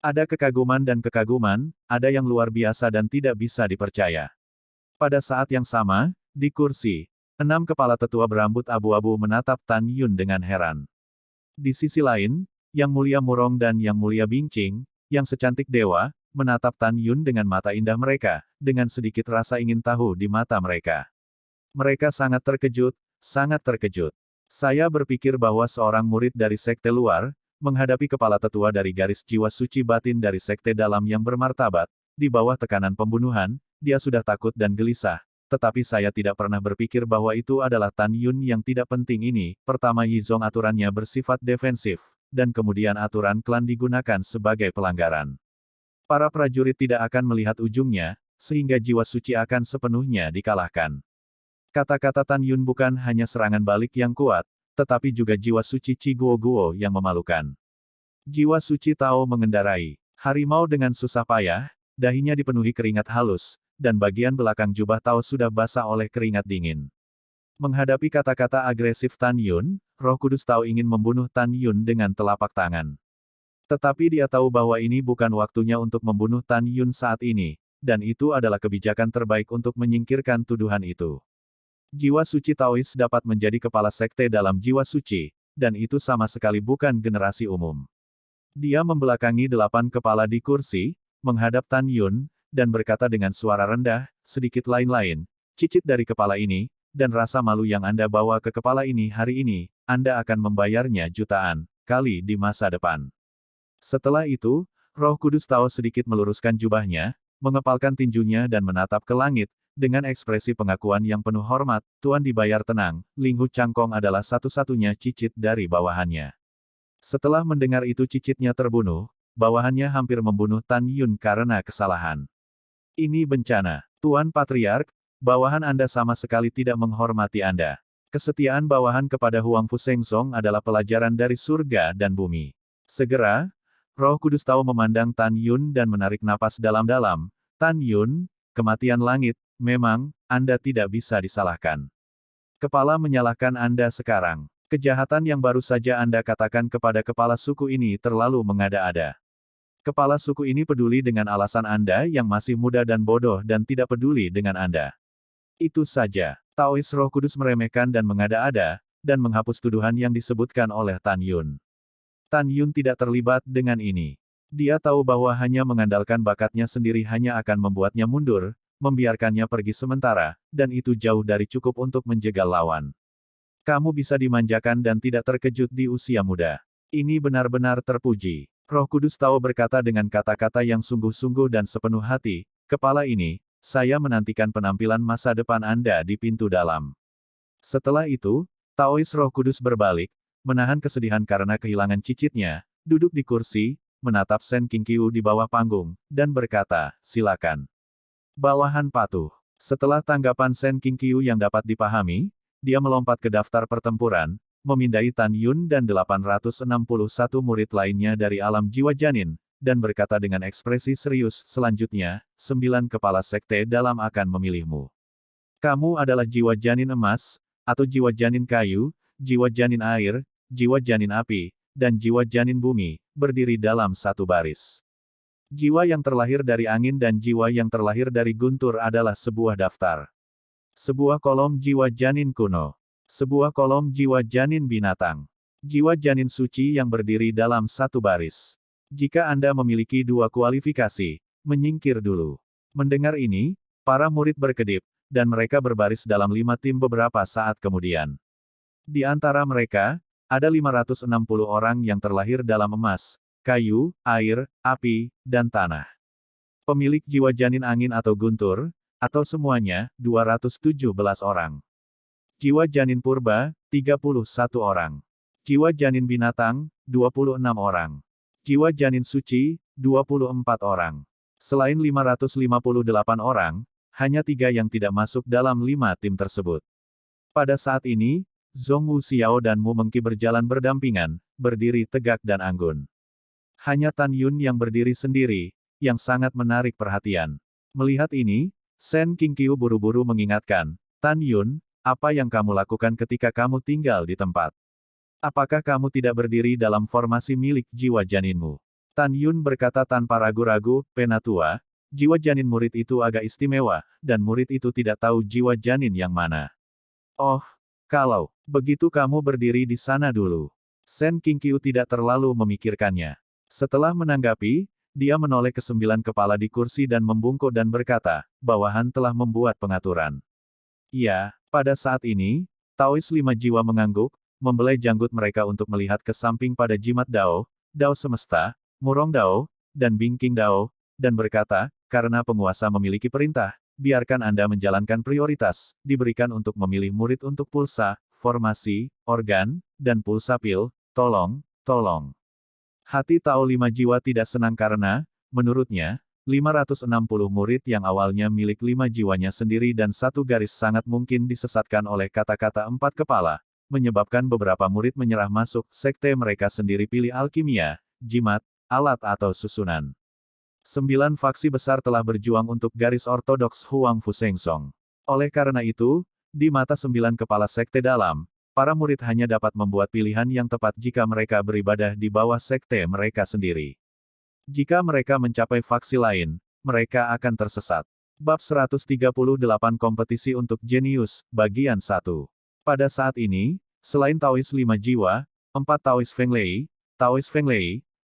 Ada kekaguman dan kekaguman, ada yang luar biasa dan tidak bisa dipercaya. Pada saat yang sama, di kursi, 6 kepala tetua berambut abu-abu menatap Tan Yun dengan heran. Di sisi lain, Yang Mulia Murong dan Yang Mulia Bingqing, yang secantik dewa, menatap Tan Yun dengan mata indah mereka, dengan sedikit rasa ingin tahu di mata mereka. Mereka sangat terkejut, sangat terkejut. Saya berpikir bahwa seorang murid dari sekte luar, menghadapi kepala tetua dari garis jiwa suci batin dari sekte dalam yang bermartabat, di bawah tekanan pembunuhan, dia sudah takut dan gelisah. Tetapi saya tidak pernah berpikir bahwa itu adalah Tan Yun yang tidak penting ini. Pertama, Yizong aturannya bersifat defensif, dan kemudian aturan klan digunakan sebagai pelanggaran. Para prajurit tidak akan melihat ujungnya, sehingga jiwa suci akan sepenuhnya dikalahkan. Kata-kata Tan Yun bukan hanya serangan balik yang kuat, tetapi juga jiwa suci Chi Guo yang memalukan. Jiwa suci Tao mengendarai harimau dengan susah payah, dahinya dipenuhi keringat halus, dan bagian belakang jubah Tao sudah basah oleh keringat dingin. Menghadapi kata-kata agresif Tan Yun, Roh Kudus Tao ingin membunuh Tan Yun dengan telapak tangan. Tetapi dia tahu bahwa ini bukan waktunya untuk membunuh Tan Yun saat ini, dan itu adalah kebijakan terbaik untuk menyingkirkan tuduhan itu. Jiwa suci Taois dapat menjadi kepala sekte dalam jiwa suci, dan itu sama sekali bukan generasi umum. Dia membelakangi 8 kepala di kursi, menghadap Tan Yun, dan berkata dengan suara rendah, sedikit lain-lain, cicit dari kepala ini, dan rasa malu yang Anda bawa ke kepala ini hari ini, Anda akan membayarnya jutaan kali di masa depan. Setelah itu, Roh Kudus Tao sedikit meluruskan jubahnya, mengepalkan tinjunya dan menatap ke langit, dengan ekspresi pengakuan yang penuh hormat, Tuan dibayar tenang, Ling Hu Changkong adalah satu-satunya cicit dari bawahannya. Setelah mendengar itu cicitnya terbunuh, bawahannya hampir membunuh Tan Yun karena kesalahan. Ini bencana. Tuan Patriark, bawahan Anda sama sekali tidak menghormati Anda. Kesetiaan bawahan kepada Huang Fu Sengsong adalah pelajaran dari surga dan bumi. Segera, Roh Kudus Tao memandang Tan Yun dan menarik napas dalam-dalam. Tan Yun, kematian langit, memang, Anda tidak bisa disalahkan. Kepala menyalahkan Anda sekarang. Kejahatan yang baru saja Anda katakan kepada kepala suku ini terlalu mengada-ada. Kepala suku ini peduli dengan alasan Anda yang masih muda dan bodoh dan tidak peduli dengan Anda. Itu saja. Taois Roh Kudus meremehkan dan mengada-ada, dan menghapus tuduhan yang disebutkan oleh Tan Yun. Tan Yun tidak terlibat dengan ini. Dia tahu bahwa hanya mengandalkan bakatnya sendiri hanya akan membuatnya mundur, membiarkannya pergi sementara, dan itu jauh dari cukup untuk menjegal lawan. Kamu bisa dimanjakan dan tidak terkejut di usia muda. Ini benar-benar terpuji. Roh Kudus Tao berkata dengan kata-kata yang sungguh-sungguh dan sepenuh hati, kepala ini, saya menantikan penampilan masa depan Anda di pintu dalam. Setelah itu, Taois Roh Kudus berbalik, menahan kesedihan karena kehilangan cicitnya, duduk di kursi, menatap Sen Qingqiu di bawah panggung, dan berkata, silakan. Bawahan patuh. Setelah tanggapan Sen Qingqiu yang dapat dipahami, dia melompat ke daftar pertempuran, memindai Tan Yun dan 861 murid lainnya dari alam jiwa janin, dan berkata dengan ekspresi serius, selanjutnya, 9 kepala sekte dalam akan memilihmu. Kamu adalah jiwa janin emas, atau jiwa janin kayu, jiwa janin air, jiwa janin api, dan jiwa janin bumi, berdiri dalam satu baris. Jiwa yang terlahir dari angin dan jiwa yang terlahir dari guntur adalah sebuah daftar. Sebuah kolom jiwa janin kuno. Sebuah kolom jiwa janin binatang. Jiwa janin suci yang berdiri dalam satu baris. Jika Anda memiliki 2 kualifikasi, menyingkir dulu. Mendengar ini, para murid berkedip, dan mereka berbaris dalam 5 tim beberapa saat kemudian. Di antara mereka, ada 560 orang yang terlahir dalam emas, kayu, air, api, dan tanah. Pemilik jiwa janin angin atau guntur, atau semuanya, 217 orang. Jiwa janin purba, 31 orang. Jiwa janin binatang, 26 orang. Jiwa janin suci, 24 orang. Selain 558 orang, hanya 3 yang tidak masuk dalam 5 tim tersebut. Pada saat ini, Zhong Wuxiao dan Mu Mengqi berjalan berdampingan, berdiri tegak dan anggun. Hanya Tan Yun yang berdiri sendiri, yang sangat menarik perhatian. Melihat ini, Shen Qingqiu buru-buru mengingatkan, Tan Yun, apa yang kamu lakukan ketika kamu tinggal di tempat? Apakah kamu tidak berdiri dalam formasi milik jiwa janinmu? Tan Yun berkata tanpa ragu-ragu, Penatua, jiwa janin murid itu agak istimewa, dan murid itu tidak tahu jiwa janin yang mana. Oh, kalau begitu kamu berdiri di sana dulu. Shen Qingqiu tidak terlalu memikirkannya. Setelah menanggapi, dia menoleh ke 9 kepala di kursi dan membungkuk dan berkata, bawahan telah membuat pengaturan. Ya, pada saat ini, Taois 5 jiwa mengangguk, membelai janggut mereka untuk melihat ke samping pada jimat Dao, Dao semesta, Murong Dao, dan Bingking Dao, dan berkata, karena penguasa memiliki perintah, biarkan Anda menjalankan prioritas, diberikan untuk memilih murid untuk pulsa, formasi, organ, dan pulsa pil, tolong. Hati Tao 5 jiwa tidak senang karena, menurutnya, 560 murid yang awalnya milik 5 jiwanya sendiri dan satu garis sangat mungkin disesatkan oleh kata-kata 4 kepala, menyebabkan beberapa murid menyerah masuk sekte mereka sendiri pilih alkimia, jimat, alat atau susunan. 9 faksi besar telah berjuang untuk garis ortodoks Huang Fu Shengsong. Oleh karena itu, di mata 9 kepala sekte dalam, para murid hanya dapat membuat pilihan yang tepat jika mereka beribadah di bawah sekte mereka sendiri. Jika mereka mencapai faksi lain, mereka akan tersesat. Bab 138 Kompetisi untuk Jenius, Bagian 1. Pada saat ini, selain Taois 5 jiwa, 4 Taois Fenglei,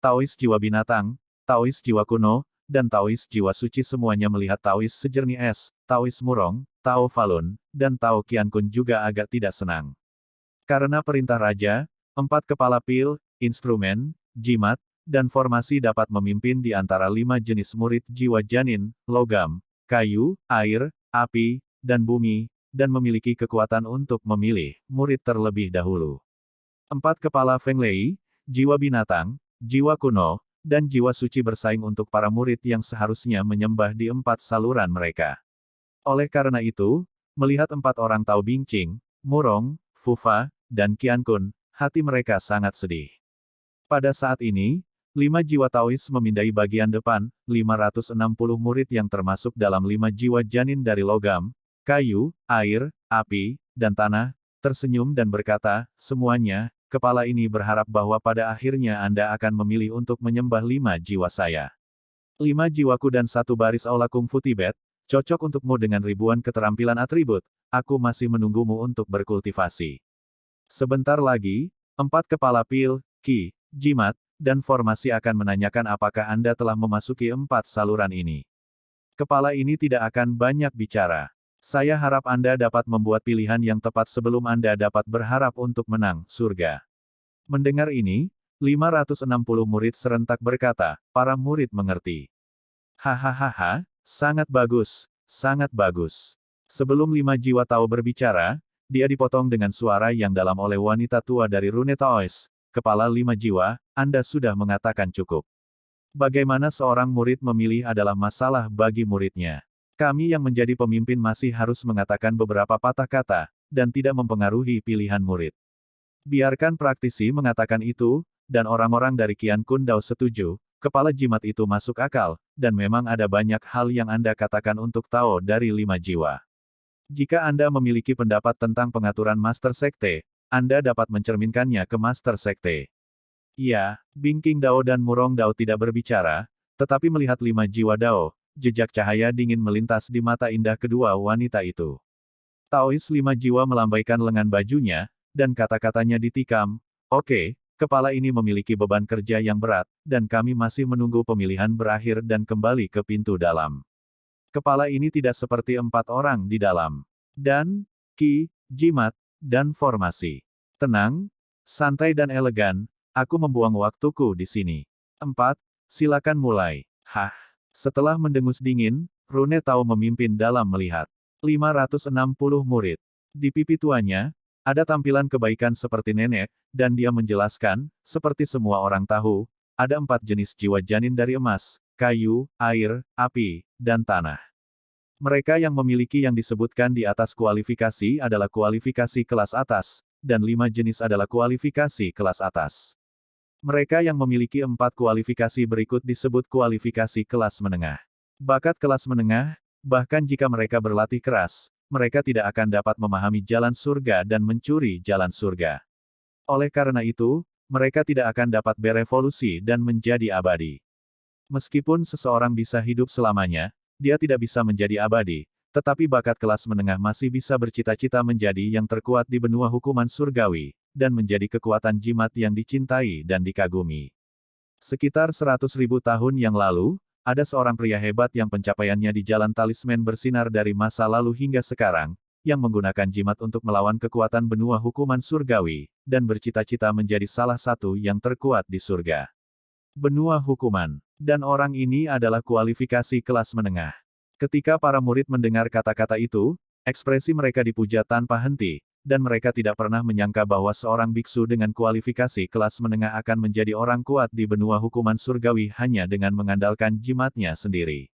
Taois jiwa binatang, Taois jiwa kuno, dan Taois jiwa suci semuanya melihat Taois sejernih es, Taois Murong, Tao Falun, dan Tao Qiankun juga agak tidak senang. Karena perintah raja, 4 kepala pil, instrumen, jimat, dan formasi dapat memimpin di antara 5 jenis murid jiwa janin, logam, kayu, air, api, dan bumi, dan memiliki kekuatan untuk memilih murid terlebih dahulu. 4 kepala Fenglei, jiwa binatang, jiwa kuno, dan jiwa suci bersaing untuk para murid yang seharusnya menyembah di 4 saluran mereka. Oleh karena itu, melihat 4 orang Tao Bingqing, Murong, Fufa, dan Qiankun, hati mereka sangat sedih. Pada saat ini, 5 jiwa Taois memindai bagian depan, 560 murid yang termasuk dalam 5 jiwa janin dari logam, kayu, air, api, dan tanah, tersenyum dan berkata, semuanya, kepala ini berharap bahwa pada akhirnya Anda akan memilih untuk menyembah 5 jiwa saya. 5 jiwaku dan 1 baris aula kungfu Tibet, cocok untukmu dengan ribuan keterampilan atribut, aku masih menunggumu untuk berkultivasi. Sebentar lagi, 4 kepala pil, ki, jimat, dan formasi akan menanyakan apakah Anda telah memasuki 4 saluran ini. Kepala ini tidak akan banyak bicara. Saya harap Anda dapat membuat pilihan yang tepat sebelum Anda dapat berharap untuk menang surga. Mendengar ini, 560 murid serentak berkata, para murid mengerti. Hahaha, sangat bagus, sangat bagus. Sebelum 5 jiwa Tao berbicara, dia dipotong dengan suara yang dalam oleh wanita tua dari rune Taois. Kepala 5 jiwa, Anda sudah mengatakan cukup. Bagaimana seorang murid memilih adalah masalah bagi muridnya. Kami yang menjadi pemimpin masih harus mengatakan beberapa patah kata, dan tidak mempengaruhi pilihan murid. Biarkan praktisi mengatakan itu, dan orang-orang dari Qiankun Dao setuju, kepala jimat itu masuk akal, dan memang ada banyak hal yang Anda katakan untuk Tao dari 5 jiwa. Jika Anda memiliki pendapat tentang pengaturan Master Sekte, Anda dapat mencerminkannya ke Master Sekte. Ya, Bingking Dao dan Murong Dao tidak berbicara, tetapi melihat 5 jiwa Dao, jejak cahaya dingin melintas di mata indah kedua wanita itu. Taois 5 jiwa melambaikan lengan bajunya, dan kata-katanya ditikam, oke, kepala ini memiliki beban kerja yang berat, dan kami masih menunggu pemilihan berakhir dan kembali ke pintu dalam. Kepala ini tidak seperti 4 orang di dalam. Dan, ki, jimat, dan formasi. Tenang, santai dan elegan, aku membuang waktuku di sini. 4. Silakan mulai. Hah. Setelah mendengus dingin, Rune Tao memimpin dalam melihat 560 murid. Di pipi tuanya, ada tampilan kebaikan seperti nenek, dan dia menjelaskan, seperti semua orang tahu, ada 4 jenis jiwa janin dari emas, kayu, air, api, dan tanah. Mereka yang memiliki yang disebutkan di atas kualifikasi adalah kualifikasi kelas atas, dan 5 jenis adalah kualifikasi kelas atas. Mereka yang memiliki 4 kualifikasi berikut disebut kualifikasi kelas menengah. Bakat kelas menengah, bahkan jika mereka berlatih keras, mereka tidak akan dapat memahami jalan surga dan mencuri jalan surga. Oleh karena itu, mereka tidak akan dapat berevolusi dan menjadi abadi. Meskipun seseorang bisa hidup selamanya, dia tidak bisa menjadi abadi, tetapi bakat kelas menengah masih bisa bercita-cita menjadi yang terkuat di benua hukuman surgawi, dan menjadi kekuatan jimat yang dicintai dan dikagumi. Sekitar 100.000 tahun yang lalu, ada seorang pria hebat yang pencapaiannya di jalan talisman bersinar dari masa lalu hingga sekarang, yang menggunakan jimat untuk melawan kekuatan benua hukuman surgawi, dan bercita-cita menjadi salah satu yang terkuat di surga. Benua hukuman. Dan orang ini adalah kualifikasi kelas menengah. Ketika para murid mendengar kata-kata itu, ekspresi mereka dipuja tanpa henti, dan mereka tidak pernah menyangka bahwa seorang biksu dengan kualifikasi kelas menengah akan menjadi orang kuat di benua hukuman surgawi hanya dengan mengandalkan jimatnya sendiri.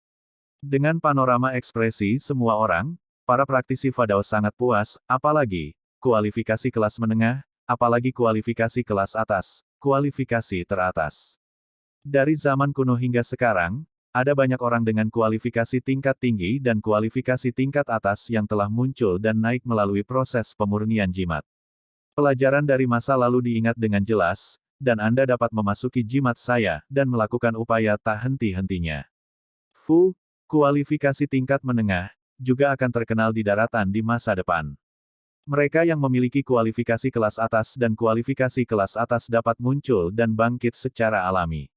Dengan panorama ekspresi semua orang, para praktisi Fadao sangat puas, apalagi kualifikasi kelas menengah, apalagi kualifikasi kelas atas, kualifikasi teratas. Dari zaman kuno hingga sekarang, ada banyak orang dengan kualifikasi tingkat tinggi dan kualifikasi tingkat atas yang telah muncul dan naik melalui proses pemurnian jimat. Pelajaran dari masa lalu diingat dengan jelas, dan Anda dapat memasuki jimat saya dan melakukan upaya tak henti-hentinya. Fu, kualifikasi tingkat menengah, juga akan terkenal di daratan di masa depan. Mereka yang memiliki kualifikasi kelas atas dan kualifikasi kelas atas dapat muncul dan bangkit secara alami.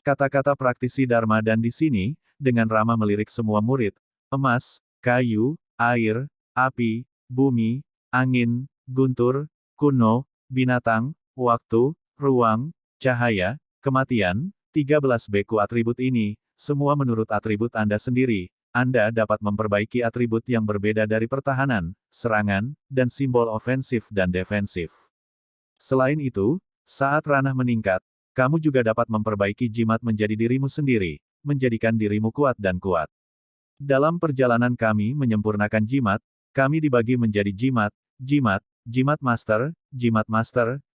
Kata-kata praktisi Dharma dan di sini, dengan ramah melirik semua murid, emas, kayu, air, api, bumi, angin, guntur, kuno, binatang, waktu, ruang, cahaya, kematian, 13 beku atribut ini, semua menurut atribut Anda sendiri, Anda dapat memperbaiki atribut yang berbeda dari pertahanan, serangan, dan simbol ofensif dan defensif. Selain itu, saat ranah meningkat, kamu juga dapat memperbaiki jimat menjadi dirimu sendiri, menjadikan dirimu kuat dan kuat. Dalam perjalanan kami menyempurnakan jimat, kami dibagi menjadi jimat, jimat master,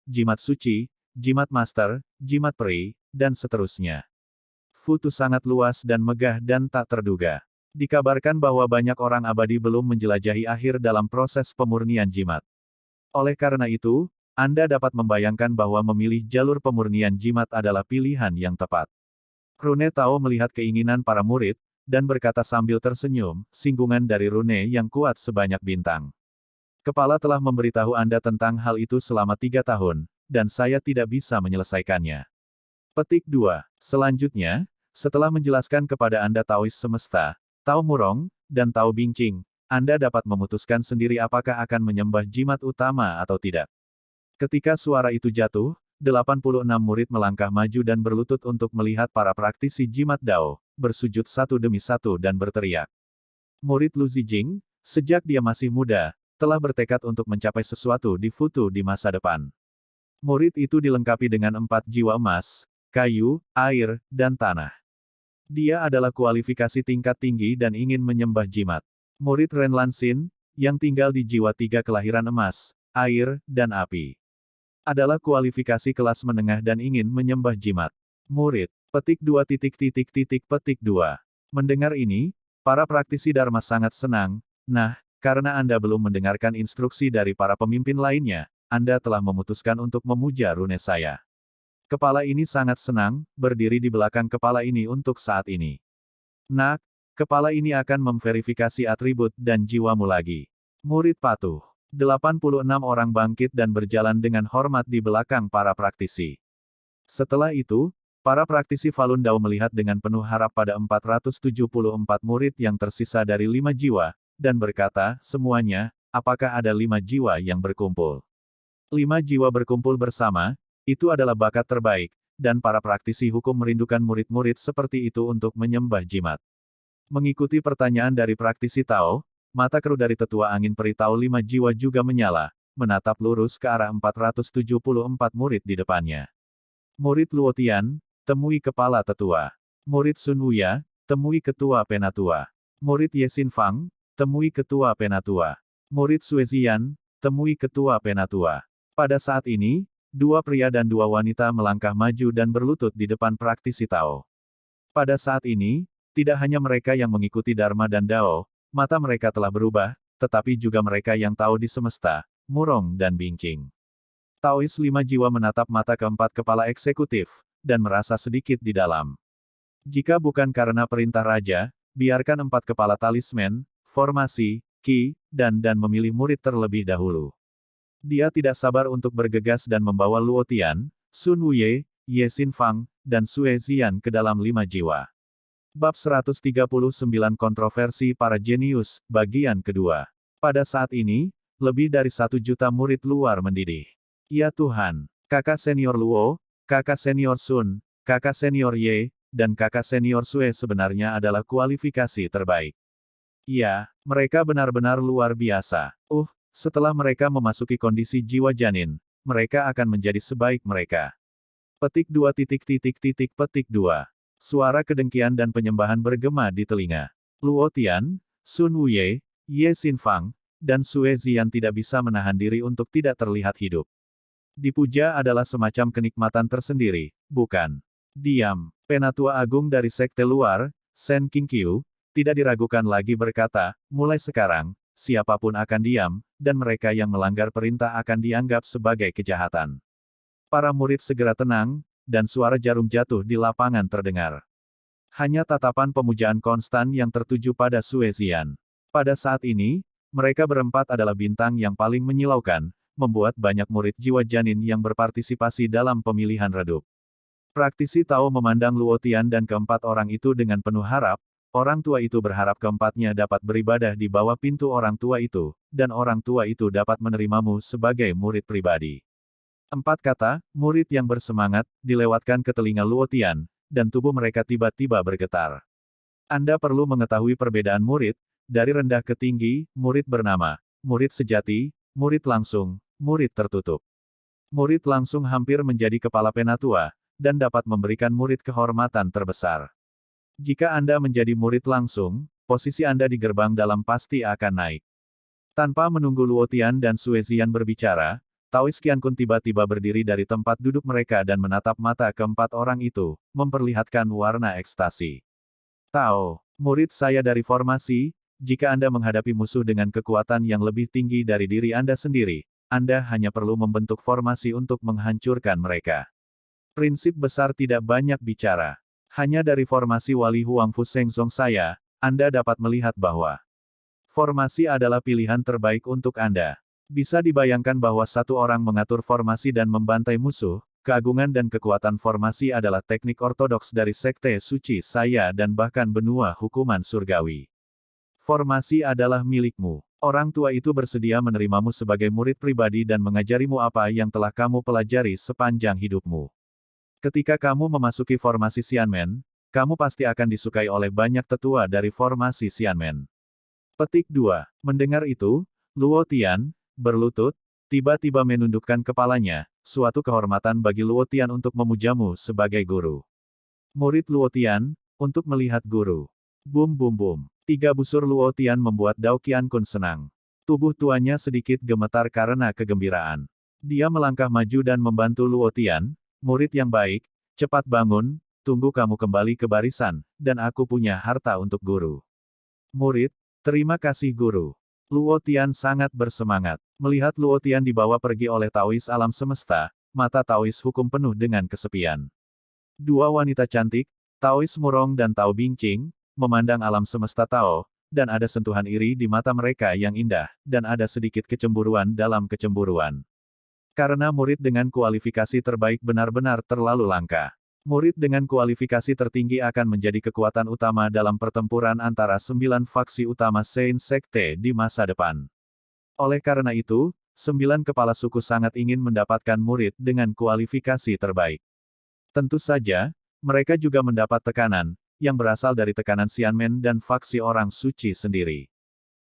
jimat suci, jimat master, jimat peri, dan seterusnya. Futu sangat luas dan megah dan tak terduga. Dikabarkan bahwa banyak orang abadi belum menjelajahi akhir dalam proses pemurnian jimat. Oleh karena itu, Anda dapat membayangkan bahwa memilih jalur pemurnian jimat adalah pilihan yang tepat. Rune Tao melihat keinginan para murid, dan berkata sambil tersenyum, singgungan dari Rune yang kuat sebanyak bintang. Kepala telah memberitahu Anda tentang hal itu selama 3 tahun, dan saya tidak bisa menyelesaikannya. Petik 2. Selanjutnya, setelah menjelaskan kepada Anda Taois semesta, Tao Murong, dan Tao Bingqing, Anda dapat memutuskan sendiri apakah akan menyembah jimat utama atau tidak. Ketika suara itu jatuh, 86 murid melangkah maju dan berlutut untuk melihat para praktisi jimat Dao, bersujud satu demi satu dan berteriak. Murid Lu Zijing, sejak dia masih muda, telah bertekad untuk mencapai sesuatu di Futu di masa depan. Murid itu dilengkapi dengan 4 jiwa emas, kayu, air, dan tanah. Dia adalah kualifikasi tingkat tinggi dan ingin menyembah jimat. Murid Ren Lanxin, yang tinggal di jiwa 3 kelahiran emas, air, dan api, adalah kualifikasi kelas menengah dan ingin menyembah jimat. Murid, petik 2 petik 2. Mendengar ini, para praktisi Dharma sangat senang. Nah, karena Anda belum mendengarkan instruksi dari para pemimpin lainnya, Anda telah memutuskan untuk memuja rune saya. Kepala ini sangat senang, berdiri di belakang kepala ini untuk saat ini. Nak, kepala ini akan memverifikasi atribut dan jiwamu lagi. Murid patuh. 86 orang bangkit dan berjalan dengan hormat di belakang para praktisi. Setelah itu, para praktisi Falun Dao melihat dengan penuh harap pada 474 murid yang tersisa dari 5 jiwa, dan berkata, semuanya, apakah ada 5 jiwa yang berkumpul? 5 jiwa berkumpul bersama, itu adalah bakat terbaik, dan para praktisi hukum merindukan murid-murid seperti itu untuk menyembah jimat. Mengikuti pertanyaan dari praktisi Tao, mata keruh dari tetua angin peri Tao 5 jiwa juga menyala, menatap lurus ke arah 474 murid di depannya. Murid Luotian, temui kepala tetua. Murid Sun Wuya, temui ketua penatua. Murid Ye Xinfang, temui ketua penatua. Murid Sue Ziyan, temui ketua penatua. Pada saat ini, dua pria dan dua wanita melangkah maju dan berlutut di depan praktisi Tao. Pada saat ini, tidak hanya mereka yang mengikuti Dharma dan Dao, mata mereka telah berubah, tetapi juga mereka yang tahu di semesta, Murong dan Bingqing. Taois 5 jiwa menatap mata keempat kepala eksekutif, dan merasa sedikit di dalam. Jika bukan karena perintah raja, biarkan 4 kepala talisman, formasi, Qi, dan memilih murid terlebih dahulu. Dia tidak sabar untuk bergegas dan membawa Luo Tian, Sun Wuye, Ye Xinfang, dan Sue Ziyan ke dalam 5 jiwa. Bab 139 Kontroversi Para Jenius, bagian kedua. Pada saat ini, lebih dari 1 juta murid luar mendidih. Ya Tuhan, kakak senior Luo, kakak senior Sun, kakak senior Ye, dan kakak senior Sue sebenarnya adalah kualifikasi terbaik. Ya, mereka benar-benar luar biasa. Setelah mereka memasuki kondisi jiwa janin, mereka akan menjadi sebaik mereka. Petik 2. Suara kedengkian dan penyembahan bergema di telinga. Luo Tian, Sun Wuye, Ye Xinfang, dan Sue Ziyan tidak bisa menahan diri untuk tidak terlihat hidup. Dipuja adalah semacam kenikmatan tersendiri, bukan? Diam. Penatua Agung dari Sekte Luar, Shen Qingqiu, tidak diragukan lagi berkata, mulai sekarang, siapapun akan diam, dan mereka yang melanggar perintah akan dianggap sebagai kejahatan. Para murid segera tenang, dan suara jarum jatuh di lapangan terdengar. Hanya tatapan pemujaan konstan yang tertuju pada Sue Ziyan. Pada saat ini, mereka berempat adalah bintang yang paling menyilaukan, membuat banyak murid jiwa janin yang berpartisipasi dalam pemilihan redup. Praktisi Tao memandang Luo Tian dan keempat orang itu dengan penuh harap. Orang tua itu berharap keempatnya dapat beribadah di bawah pintu orang tua itu, dan orang tua itu dapat menerimamu sebagai murid pribadi. 4 kata, murid yang bersemangat, dilewatkan ke telinga Luo Tian, dan tubuh mereka tiba-tiba bergetar. Anda perlu mengetahui perbedaan murid, dari rendah ke tinggi, murid bernama, murid sejati, murid langsung, murid tertutup. Murid langsung hampir menjadi kepala penatua, dan dapat memberikan murid kehormatan terbesar. Jika Anda menjadi murid langsung, posisi Anda di gerbang dalam pasti akan naik. Tanpa menunggu Luo Tian dan Sue Ziyan berbicara, Taois Qiankun tiba-tiba berdiri dari tempat duduk mereka dan menatap mata keempat orang itu, memperlihatkan warna ekstasi. Tao, murid saya dari formasi, jika Anda menghadapi musuh dengan kekuatan yang lebih tinggi dari diri Anda sendiri, Anda hanya perlu membentuk formasi untuk menghancurkan mereka. Prinsip besar tidak banyak bicara. Hanya dari formasi Wali Huang Fu Seng Zong saya, Anda dapat melihat bahwa formasi adalah pilihan terbaik untuk Anda. Bisa dibayangkan bahwa satu orang mengatur formasi dan membantai musuh, keagungan dan kekuatan formasi adalah teknik ortodoks dari Sekte Suci saya dan bahkan benua hukuman surgawi. Formasi adalah milikmu. Orang tua itu bersedia menerimamu sebagai murid pribadi dan mengajarimu apa yang telah kamu pelajari sepanjang hidupmu. Ketika kamu memasuki formasi Xianmen, kamu pasti akan disukai oleh banyak tetua dari formasi Xianmen. Petik 2. Mendengar itu, Luo Tian, berlutut, tiba-tiba menundukkan kepalanya, suatu kehormatan bagi Luo Tian untuk memujamu sebagai guru. Murid Luo Tian, untuk melihat guru. Bum bum bum. 3 busur Luo Tian membuat Dao Qiankun senang. Tubuh tuanya sedikit gemetar karena kegembiraan. Dia melangkah maju dan membantu Luo Tian, murid yang baik, cepat bangun, tunggu kamu kembali ke barisan, dan aku punya harta untuk guru. Murid, terima kasih guru. Luo Tian sangat bersemangat. Melihat Luo Tian dibawa pergi oleh Taois alam semesta, mata Taois hukum penuh dengan kesepian. 2 wanita cantik, Taois Murong dan Tao Bingqing, memandang alam semesta Tao, dan ada sentuhan iri di mata mereka yang indah, dan ada sedikit kecemburuan dalam kecemburuan. Karena murid dengan kualifikasi terbaik benar-benar terlalu langka. Murid dengan kualifikasi tertinggi akan menjadi kekuatan utama dalam pertempuran antara 9 faksi utama Sein Sekte di masa depan. Oleh karena itu, 9 kepala suku sangat ingin mendapatkan murid dengan kualifikasi terbaik. Tentu saja, mereka juga mendapat tekanan, yang berasal dari tekanan Xianmen dan faksi orang suci sendiri.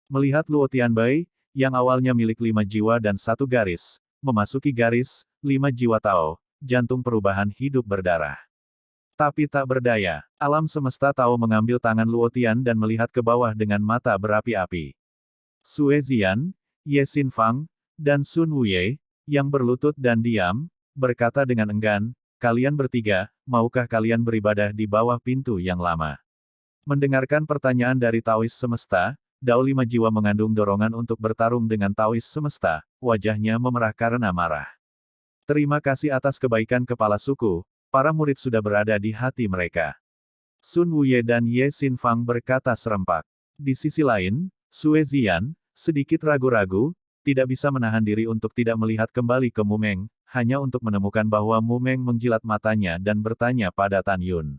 Melihat Luo Tianbai, yang awalnya milik 5 jiwa dan 1 garis, memasuki garis 5 jiwa Tao, jantung perubahan hidup berdarah. Tapi tak berdaya, alam semesta tahu mengambil tangan Luotian dan melihat ke bawah dengan mata berapi-api. Sue Zian, Ye Xinfang, dan Sun Wuye, yang berlutut dan diam, berkata dengan enggan, kalian bertiga, maukah kalian beribadah di bawah pintu yang lama? Mendengarkan pertanyaan dari Taois semesta, Dao Lima Jiwa mengandung dorongan untuk bertarung dengan Taois semesta, wajahnya memerah karena marah. Terima kasih atas kebaikan kepala suku, para murid sudah berada di hati mereka. Sun Wuye dan Ye Xinfang berkata serempak. Di sisi lain, Sue Zian, sedikit ragu-ragu, tidak bisa menahan diri untuk tidak melihat kembali ke Mu Meng, hanya untuk menemukan bahwa Mu Meng menjilat matanya dan bertanya pada Tan Yun.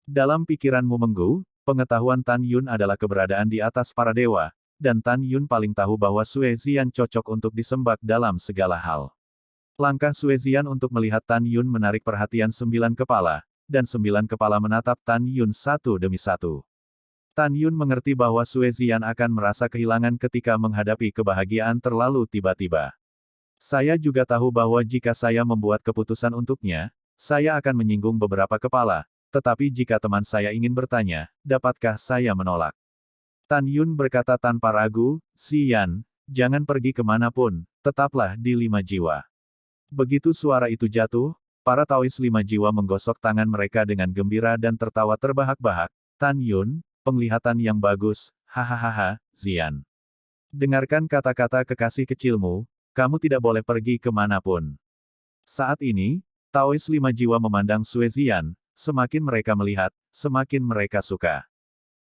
Dalam pikiran Mu Menggu, pengetahuan Tan Yun adalah keberadaan di atas para dewa, dan Tan Yun paling tahu bahwa Sue Zian cocok untuk disembah dalam segala hal. Langkah Sue Zian untuk melihat Tan Yun menarik perhatian 9 kepala, dan 9 kepala menatap Tan Yun satu demi satu. Tan Yun mengerti bahwa Sue Zian akan merasa kehilangan ketika menghadapi kebahagiaan terlalu tiba-tiba. Saya juga tahu bahwa jika saya membuat keputusan untuknya, saya akan menyinggung beberapa kepala, tetapi jika teman saya ingin bertanya, dapatkah saya menolak? Tan Yun berkata tanpa ragu, Xian, jangan pergi kemanapun, tetaplah di Lima Jiwa. Begitu suara itu jatuh, para Taois Lima Jiwa menggosok tangan mereka dengan gembira dan tertawa terbahak-bahak. Tan Yun, penglihatan yang bagus, hahaha, Xian. Dengarkan kata-kata kekasih kecilmu, kamu tidak boleh pergi kemanapun. Saat ini, Taois Lima Jiwa memandang Sue Zian, semakin mereka melihat, semakin mereka suka.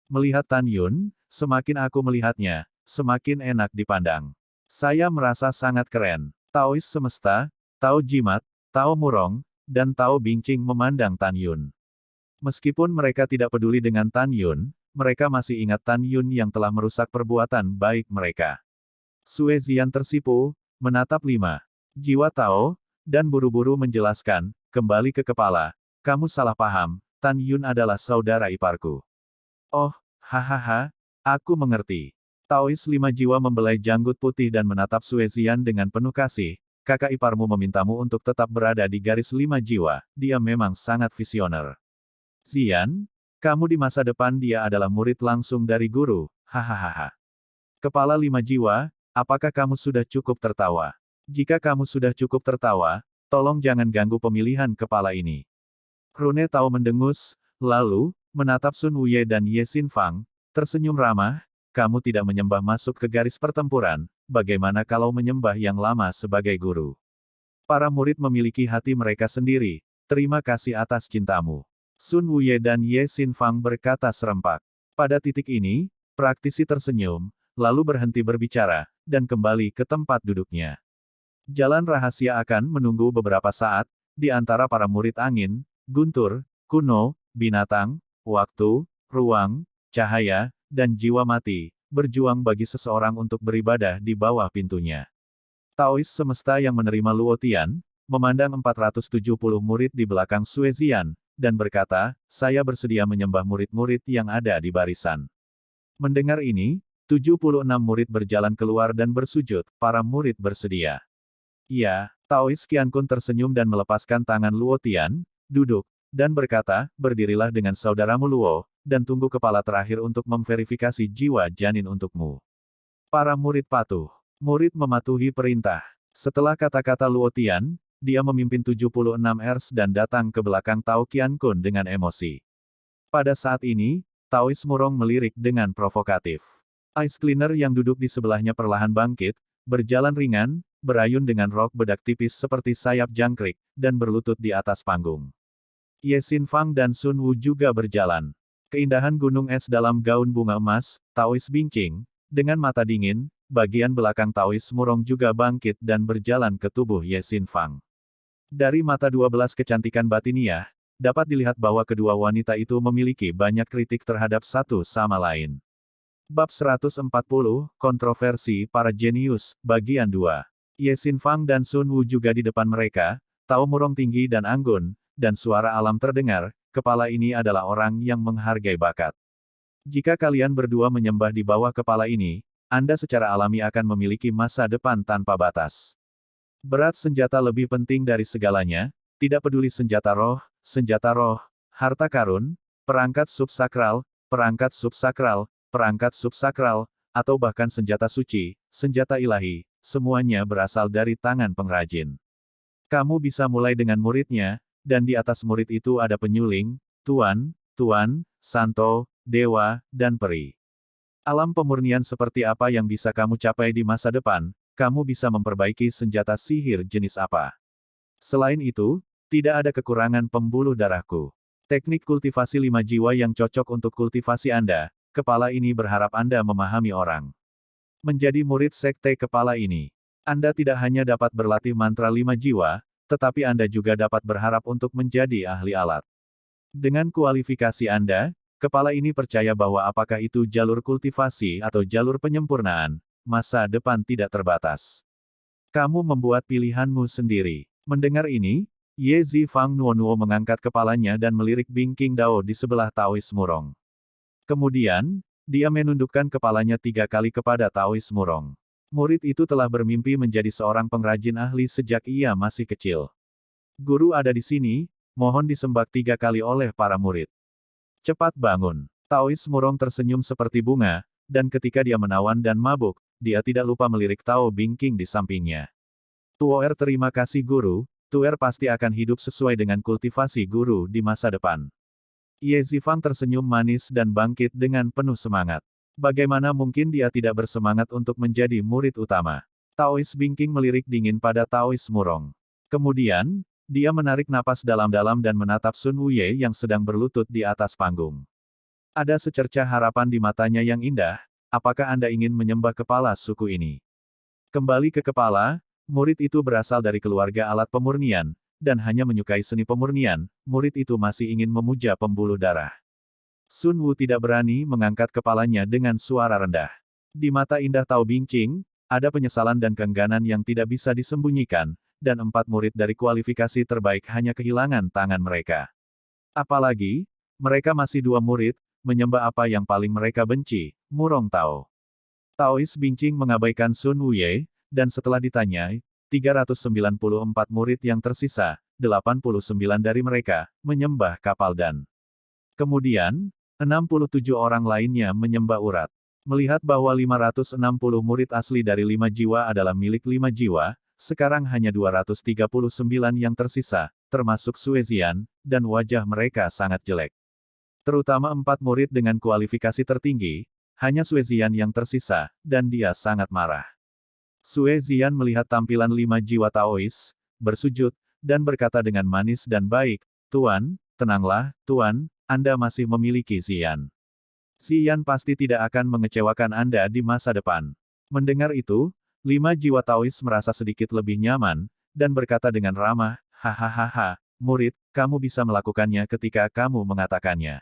Melihat Tan Yun, semakin aku melihatnya, semakin enak dipandang. Saya merasa sangat keren. Taois semesta, Tao Jimat, Tao Murong, dan Tao Bingqing memandang Tan Yun. Meskipun mereka tidak peduli dengan Tan Yun, mereka masih ingat Tan Yun yang telah merusak perbuatan baik mereka. Sue Zian tersipu, menatap 5 jiwa Tao, dan buru-buru menjelaskan, kembali ke kepala, kamu salah paham, Tan Yun adalah saudara iparku. Oh, hahaha, aku mengerti. Taois 5 jiwa membelai janggut putih dan menatap Sue Zian dengan penuh kasih, kakak iparmu memintamu untuk tetap berada di garis 5 jiwa, dia memang sangat visioner. Zian, kamu di masa depan dia adalah murid langsung dari guru, hahaha. Kepala 5 jiwa, apakah kamu sudah cukup tertawa? Jika kamu sudah cukup tertawa, tolong jangan ganggu pemilihan kepala ini. Rune Tao mendengus, lalu, menatap Sun Wuye dan Ye Xinfang, tersenyum ramah, kamu tidak menyembah masuk ke garis pertempuran, bagaimana kalau menyembah yang lama sebagai guru? Para murid memiliki hati mereka sendiri, terima kasih atas cintamu. Sun Wuye dan Ye Xinfang berkata serempak. Pada titik ini, praktisi tersenyum, lalu berhenti berbicara, dan kembali ke tempat duduknya. Jalan rahasia akan menunggu beberapa saat, di antara para murid angin, guntur, kuno, binatang, waktu, ruang, cahaya, dan jiwa mati, berjuang bagi seseorang untuk beribadah di bawah pintunya. Taois semesta yang menerima Luotian, memandang 470 murid di belakang Sue Zian, dan berkata, saya bersedia menyembah murid-murid yang ada di barisan. Mendengar ini, 76 murid berjalan keluar dan bersujud, para murid bersedia. Ya, Taois Qiankun tersenyum dan melepaskan tangan Luotian, duduk, dan berkata, berdirilah dengan saudaramu Luo, dan tunggu kepala terakhir untuk memverifikasi jiwa janin untukmu. Para murid patuh. Murid mematuhi perintah. Setelah kata-kata Luotian, dia memimpin 76 ers dan datang ke belakang Tao Qiankun dengan emosi. Pada saat ini, Taois Murong melirik dengan provokatif. Ice Cleaner yang duduk di sebelahnya perlahan bangkit, berjalan ringan, berayun dengan rok bedak tipis seperti sayap jangkrik, dan berlutut di atas panggung. Ye Xinfang dan Sun Wu juga berjalan. Keindahan gunung es dalam gaun bunga emas, Taois Bingqing, dengan mata dingin, bagian belakang Taois Murong juga bangkit dan berjalan ke tubuh Ye Xinfang. Dari mata 12 kecantikan batiniah, dapat dilihat bahwa kedua wanita itu memiliki banyak kritik terhadap satu sama lain. Bab 140, Kontroversi Para Jenius, Bagian 2. Ye Xinfang dan Sun Wu juga di depan mereka, Tao Murong tinggi dan anggun, dan suara alam terdengar, kepala ini adalah orang yang menghargai bakat. Jika kalian berdua menyembah di bawah kepala ini, Anda secara alami akan memiliki masa depan tanpa batas. Berat senjata lebih penting dari segalanya, tidak peduli senjata roh, harta karun, perangkat subsakral, perangkat subsakral, perangkat subsakral, atau bahkan senjata suci, senjata ilahi, semuanya berasal dari tangan pengrajin. Kamu bisa mulai dengan muridnya, dan di atas murid itu ada penyuling, tuan, santo, dewa, dan peri. Alam pemurnian seperti apa yang bisa kamu capai di masa depan, kamu bisa memperbaiki senjata sihir jenis apa. Selain itu, tidak ada kekurangan pembuluh darahku. Teknik kultivasi 5 jiwa yang cocok untuk kultivasi Anda, kepala ini berharap Anda memahami orang. Menjadi murid sekte kepala ini, Anda tidak hanya dapat berlatih mantra 5 jiwa, tetapi Anda juga dapat berharap untuk menjadi ahli alat. Dengan kualifikasi Anda, kepala ini percaya bahwa apakah itu jalur kultivasi atau jalur penyempurnaan, masa depan tidak terbatas. Kamu membuat pilihanmu sendiri. Mendengar ini, Ye Zifang Nuonuo mengangkat kepalanya dan melirik Bing King Dao di sebelah Taois Murong. Kemudian, dia menundukkan kepalanya 3 kali kepada Taois Murong. Murid itu telah bermimpi menjadi seorang pengrajin ahli sejak ia masih kecil. Guru ada di sini, mohon disembah 3 kali oleh para murid. Cepat bangun. Taois Murong tersenyum seperti bunga, dan ketika dia menawan dan mabuk, dia tidak lupa melirik Tao Bing King di sampingnya. Tuoer terima kasih guru, Tuer pasti akan hidup sesuai dengan kultivasi guru di masa depan. Ye Zifang tersenyum manis dan bangkit dengan penuh semangat. Bagaimana mungkin dia tidak bersemangat untuk menjadi murid utama? Taois Bing King melirik dingin pada Taois Murong. Kemudian, dia menarik napas dalam-dalam dan menatap Sun Wuye yang sedang berlutut di atas panggung. Ada secercah harapan di matanya yang indah, apakah Anda ingin menyembah kepala suku ini? Kembali ke kepala, murid itu berasal dari keluarga alat pemurnian, dan hanya menyukai seni pemurnian, murid itu masih ingin memuja pembuluh darah. Sun Wu tidak berani mengangkat kepalanya dengan suara rendah. Di mata indah Tao Bing King, ada penyesalan dan keengganan yang tidak bisa disembunyikan, dan 4 murid dari kualifikasi terbaik hanya kehilangan tangan mereka. Apalagi, mereka masih 2 murid, menyembah apa yang paling mereka benci, Murong Tao. Taois Bing King mengabaikan Sun Wuye, dan setelah ditanyai, 394 murid yang tersisa, 89 dari mereka, menyembah kapal dan. Kemudian, 67 orang lainnya menyembah urat. Melihat bahwa 560 murid asli dari 5 jiwa adalah milik 5 jiwa, sekarang hanya 239 yang tersisa, termasuk Suezian, dan wajah mereka sangat jelek. Terutama 4 murid dengan kualifikasi tertinggi, hanya Suezian yang tersisa, dan dia sangat marah. Suezian melihat tampilan 5 jiwa Taois, bersujud, dan berkata dengan manis dan baik, Tuan, tenanglah, Tuan, Anda masih memiliki Zian. Zian pasti tidak akan mengecewakan Anda di masa depan. Mendengar itu, 5 jiwa Taois merasa sedikit lebih nyaman, dan berkata dengan ramah, hahaha, murid, kamu bisa melakukannya ketika kamu mengatakannya.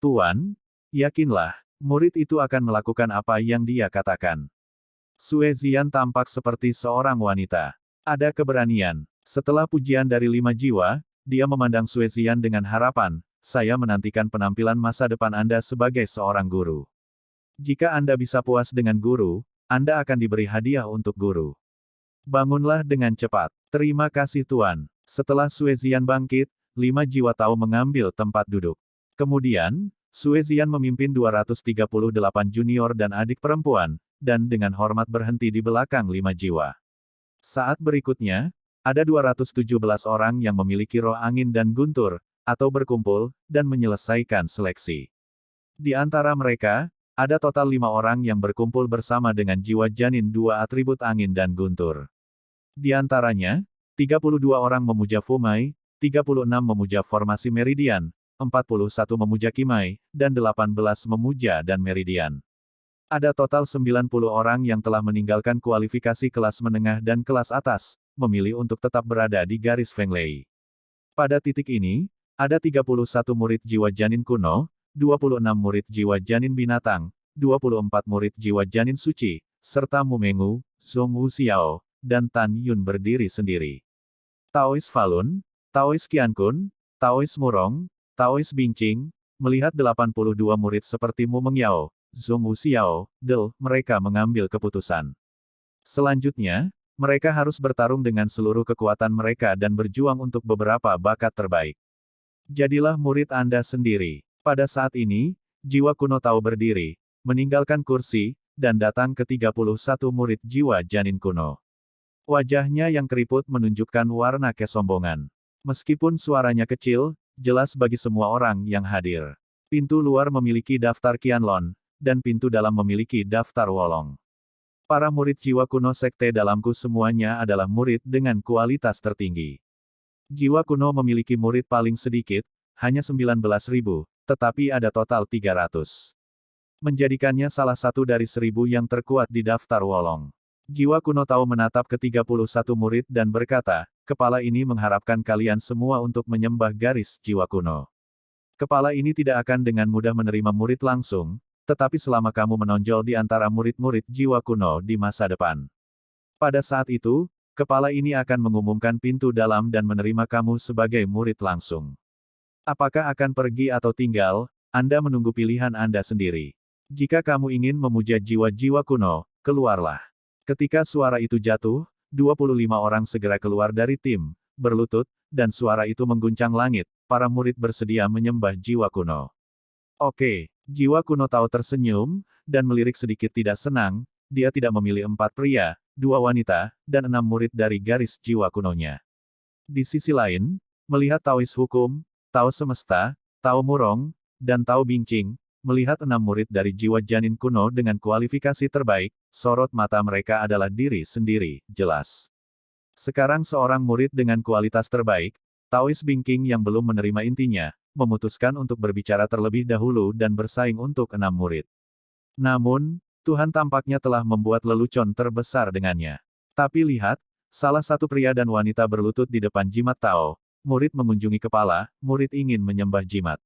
Tuan, yakinlah, murid itu akan melakukan apa yang dia katakan. Suezian tampak seperti seorang wanita. Ada keberanian. Setelah pujian dari 5 jiwa, dia memandang Suezian dengan harapan, saya menantikan penampilan masa depan Anda sebagai seorang guru. Jika Anda bisa puas dengan guru, Anda akan diberi hadiah untuk guru. Bangunlah dengan cepat. Terima kasih Tuan. Setelah Suezian bangkit, 5 jiwa tahu mengambil tempat duduk. Kemudian, Suezian memimpin 238 junior dan adik perempuan, dan dengan hormat berhenti di belakang 5 jiwa. Saat berikutnya, ada 217 orang yang memiliki roh angin dan guntur, atau berkumpul, dan menyelesaikan seleksi. Di antara mereka, ada total 5 orang yang berkumpul bersama dengan jiwa janin 2 atribut angin dan guntur. Di antaranya, 32 orang memuja Fumai, 36 memuja formasi meridian, 41 memuja Kimai, dan 18 memuja dan meridian. Ada total 90 orang yang telah meninggalkan kualifikasi kelas menengah dan kelas atas, memilih untuk tetap berada di garis Feng Lei. Pada titik ini, ada 31 murid jiwa janin kuno, 26 murid jiwa janin binatang, 24 murid jiwa janin suci, serta Mumengu, Zhong Wuxiao, dan Tan Yun berdiri sendiri. Taois Falun, Taois Qiankun, Taois Murong, Taois Bing King, melihat 82 murid seperti Mu Mengyao, Zhong Wuxiao, mereka mengambil keputusan. Selanjutnya, mereka harus bertarung dengan seluruh kekuatan mereka dan berjuang untuk beberapa bakat terbaik. Jadilah murid Anda sendiri. Pada saat ini, jiwa kuno Tao berdiri, meninggalkan kursi, dan datang ke 31 murid jiwa janin kuno. Wajahnya yang keriput menunjukkan warna kesombongan. Meskipun suaranya kecil, jelas bagi semua orang yang hadir. Pintu luar memiliki daftar Qianlong, dan pintu dalam memiliki daftar Wolong. Para murid jiwa kuno sekte dalamku semuanya adalah murid dengan kualitas tertinggi. Jiwa kuno memiliki murid paling sedikit, hanya 19.000, tetapi ada total 300. Menjadikannya salah satu dari 1.000 yang terkuat di daftar Wolong. Jiwa kuno Tao menatap ke 31 murid dan berkata, kepala ini mengharapkan kalian semua untuk menyembah garis jiwa kuno. Kepala ini tidak akan dengan mudah menerima murid langsung, tetapi selama kamu menonjol di antara murid-murid jiwa kuno di masa depan. Pada saat itu, kepala ini akan mengumumkan pintu dalam dan menerima kamu sebagai murid langsung. Apakah akan pergi atau tinggal, Anda menunggu pilihan Anda sendiri. Jika kamu ingin memuja jiwa-jiwa kuno, keluarlah. Ketika suara itu jatuh, 25 orang segera keluar dari tim, berlutut, dan suara itu mengguncang langit, para murid bersedia menyembah jiwa kuno. Oke, jiwa kuno Tao tersenyum, dan melirik sedikit tidak senang, dia tidak memilih 4 pria, 2 wanita, dan 6 murid dari garis jiwa kunonya. Di sisi lain, melihat Taois hukum, Tao semesta, Tao murong, dan Tao bingqing, melihat 6 murid dari jiwa janin kuno dengan kualifikasi terbaik, sorot mata mereka adalah diri sendiri, jelas. Sekarang seorang murid dengan kualitas terbaik, Taois bingqing yang belum menerima intinya, memutuskan untuk berbicara terlebih dahulu dan bersaing untuk 6 murid. Namun, Tuhan tampaknya telah membuat lelucon terbesar dengannya. Tapi lihat, salah satu pria dan wanita berlutut di depan jimat Tao, murid mengunjungi kepala, murid ingin menyembah jimat.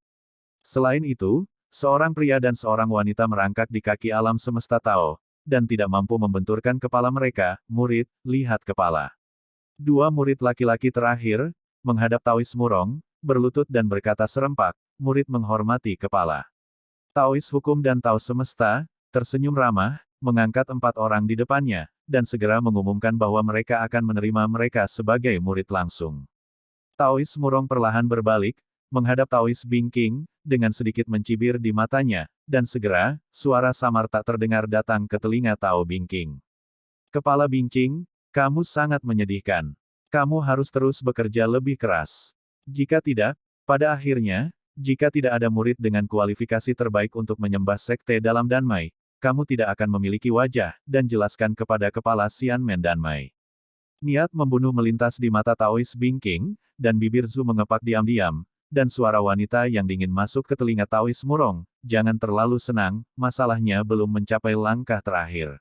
Selain itu, seorang pria dan seorang wanita merangkak di kaki alam semesta Tao, dan tidak mampu membenturkan kepala mereka, murid, lihat kepala. 2 murid laki-laki terakhir, menghadap Taois murong, berlutut dan berkata serempak, murid menghormati kepala. Taois hukum dan Tao semesta, tersenyum ramah, mengangkat 4 orang di depannya, dan segera mengumumkan bahwa mereka akan menerima mereka sebagai murid langsung. Taois murong perlahan berbalik, menghadap Taois bingqing, dengan sedikit mencibir di matanya, dan segera, suara samar tak terdengar datang ke telinga Tao bingqing. Kepala bingqing, kamu sangat menyedihkan. Kamu harus terus bekerja lebih keras. Jika tidak, pada akhirnya, jika tidak ada murid dengan kualifikasi terbaik untuk menyembah sekte dalam Danmai, kamu tidak akan memiliki wajah, dan jelaskan kepada kepala Xianmen Danmai. Niat membunuh melintas di mata Taois bingqing, dan bibir Zhu mengepak diam-diam, dan suara wanita yang dingin masuk ke telinga Taois murong, jangan terlalu senang, masalahnya belum mencapai langkah terakhir.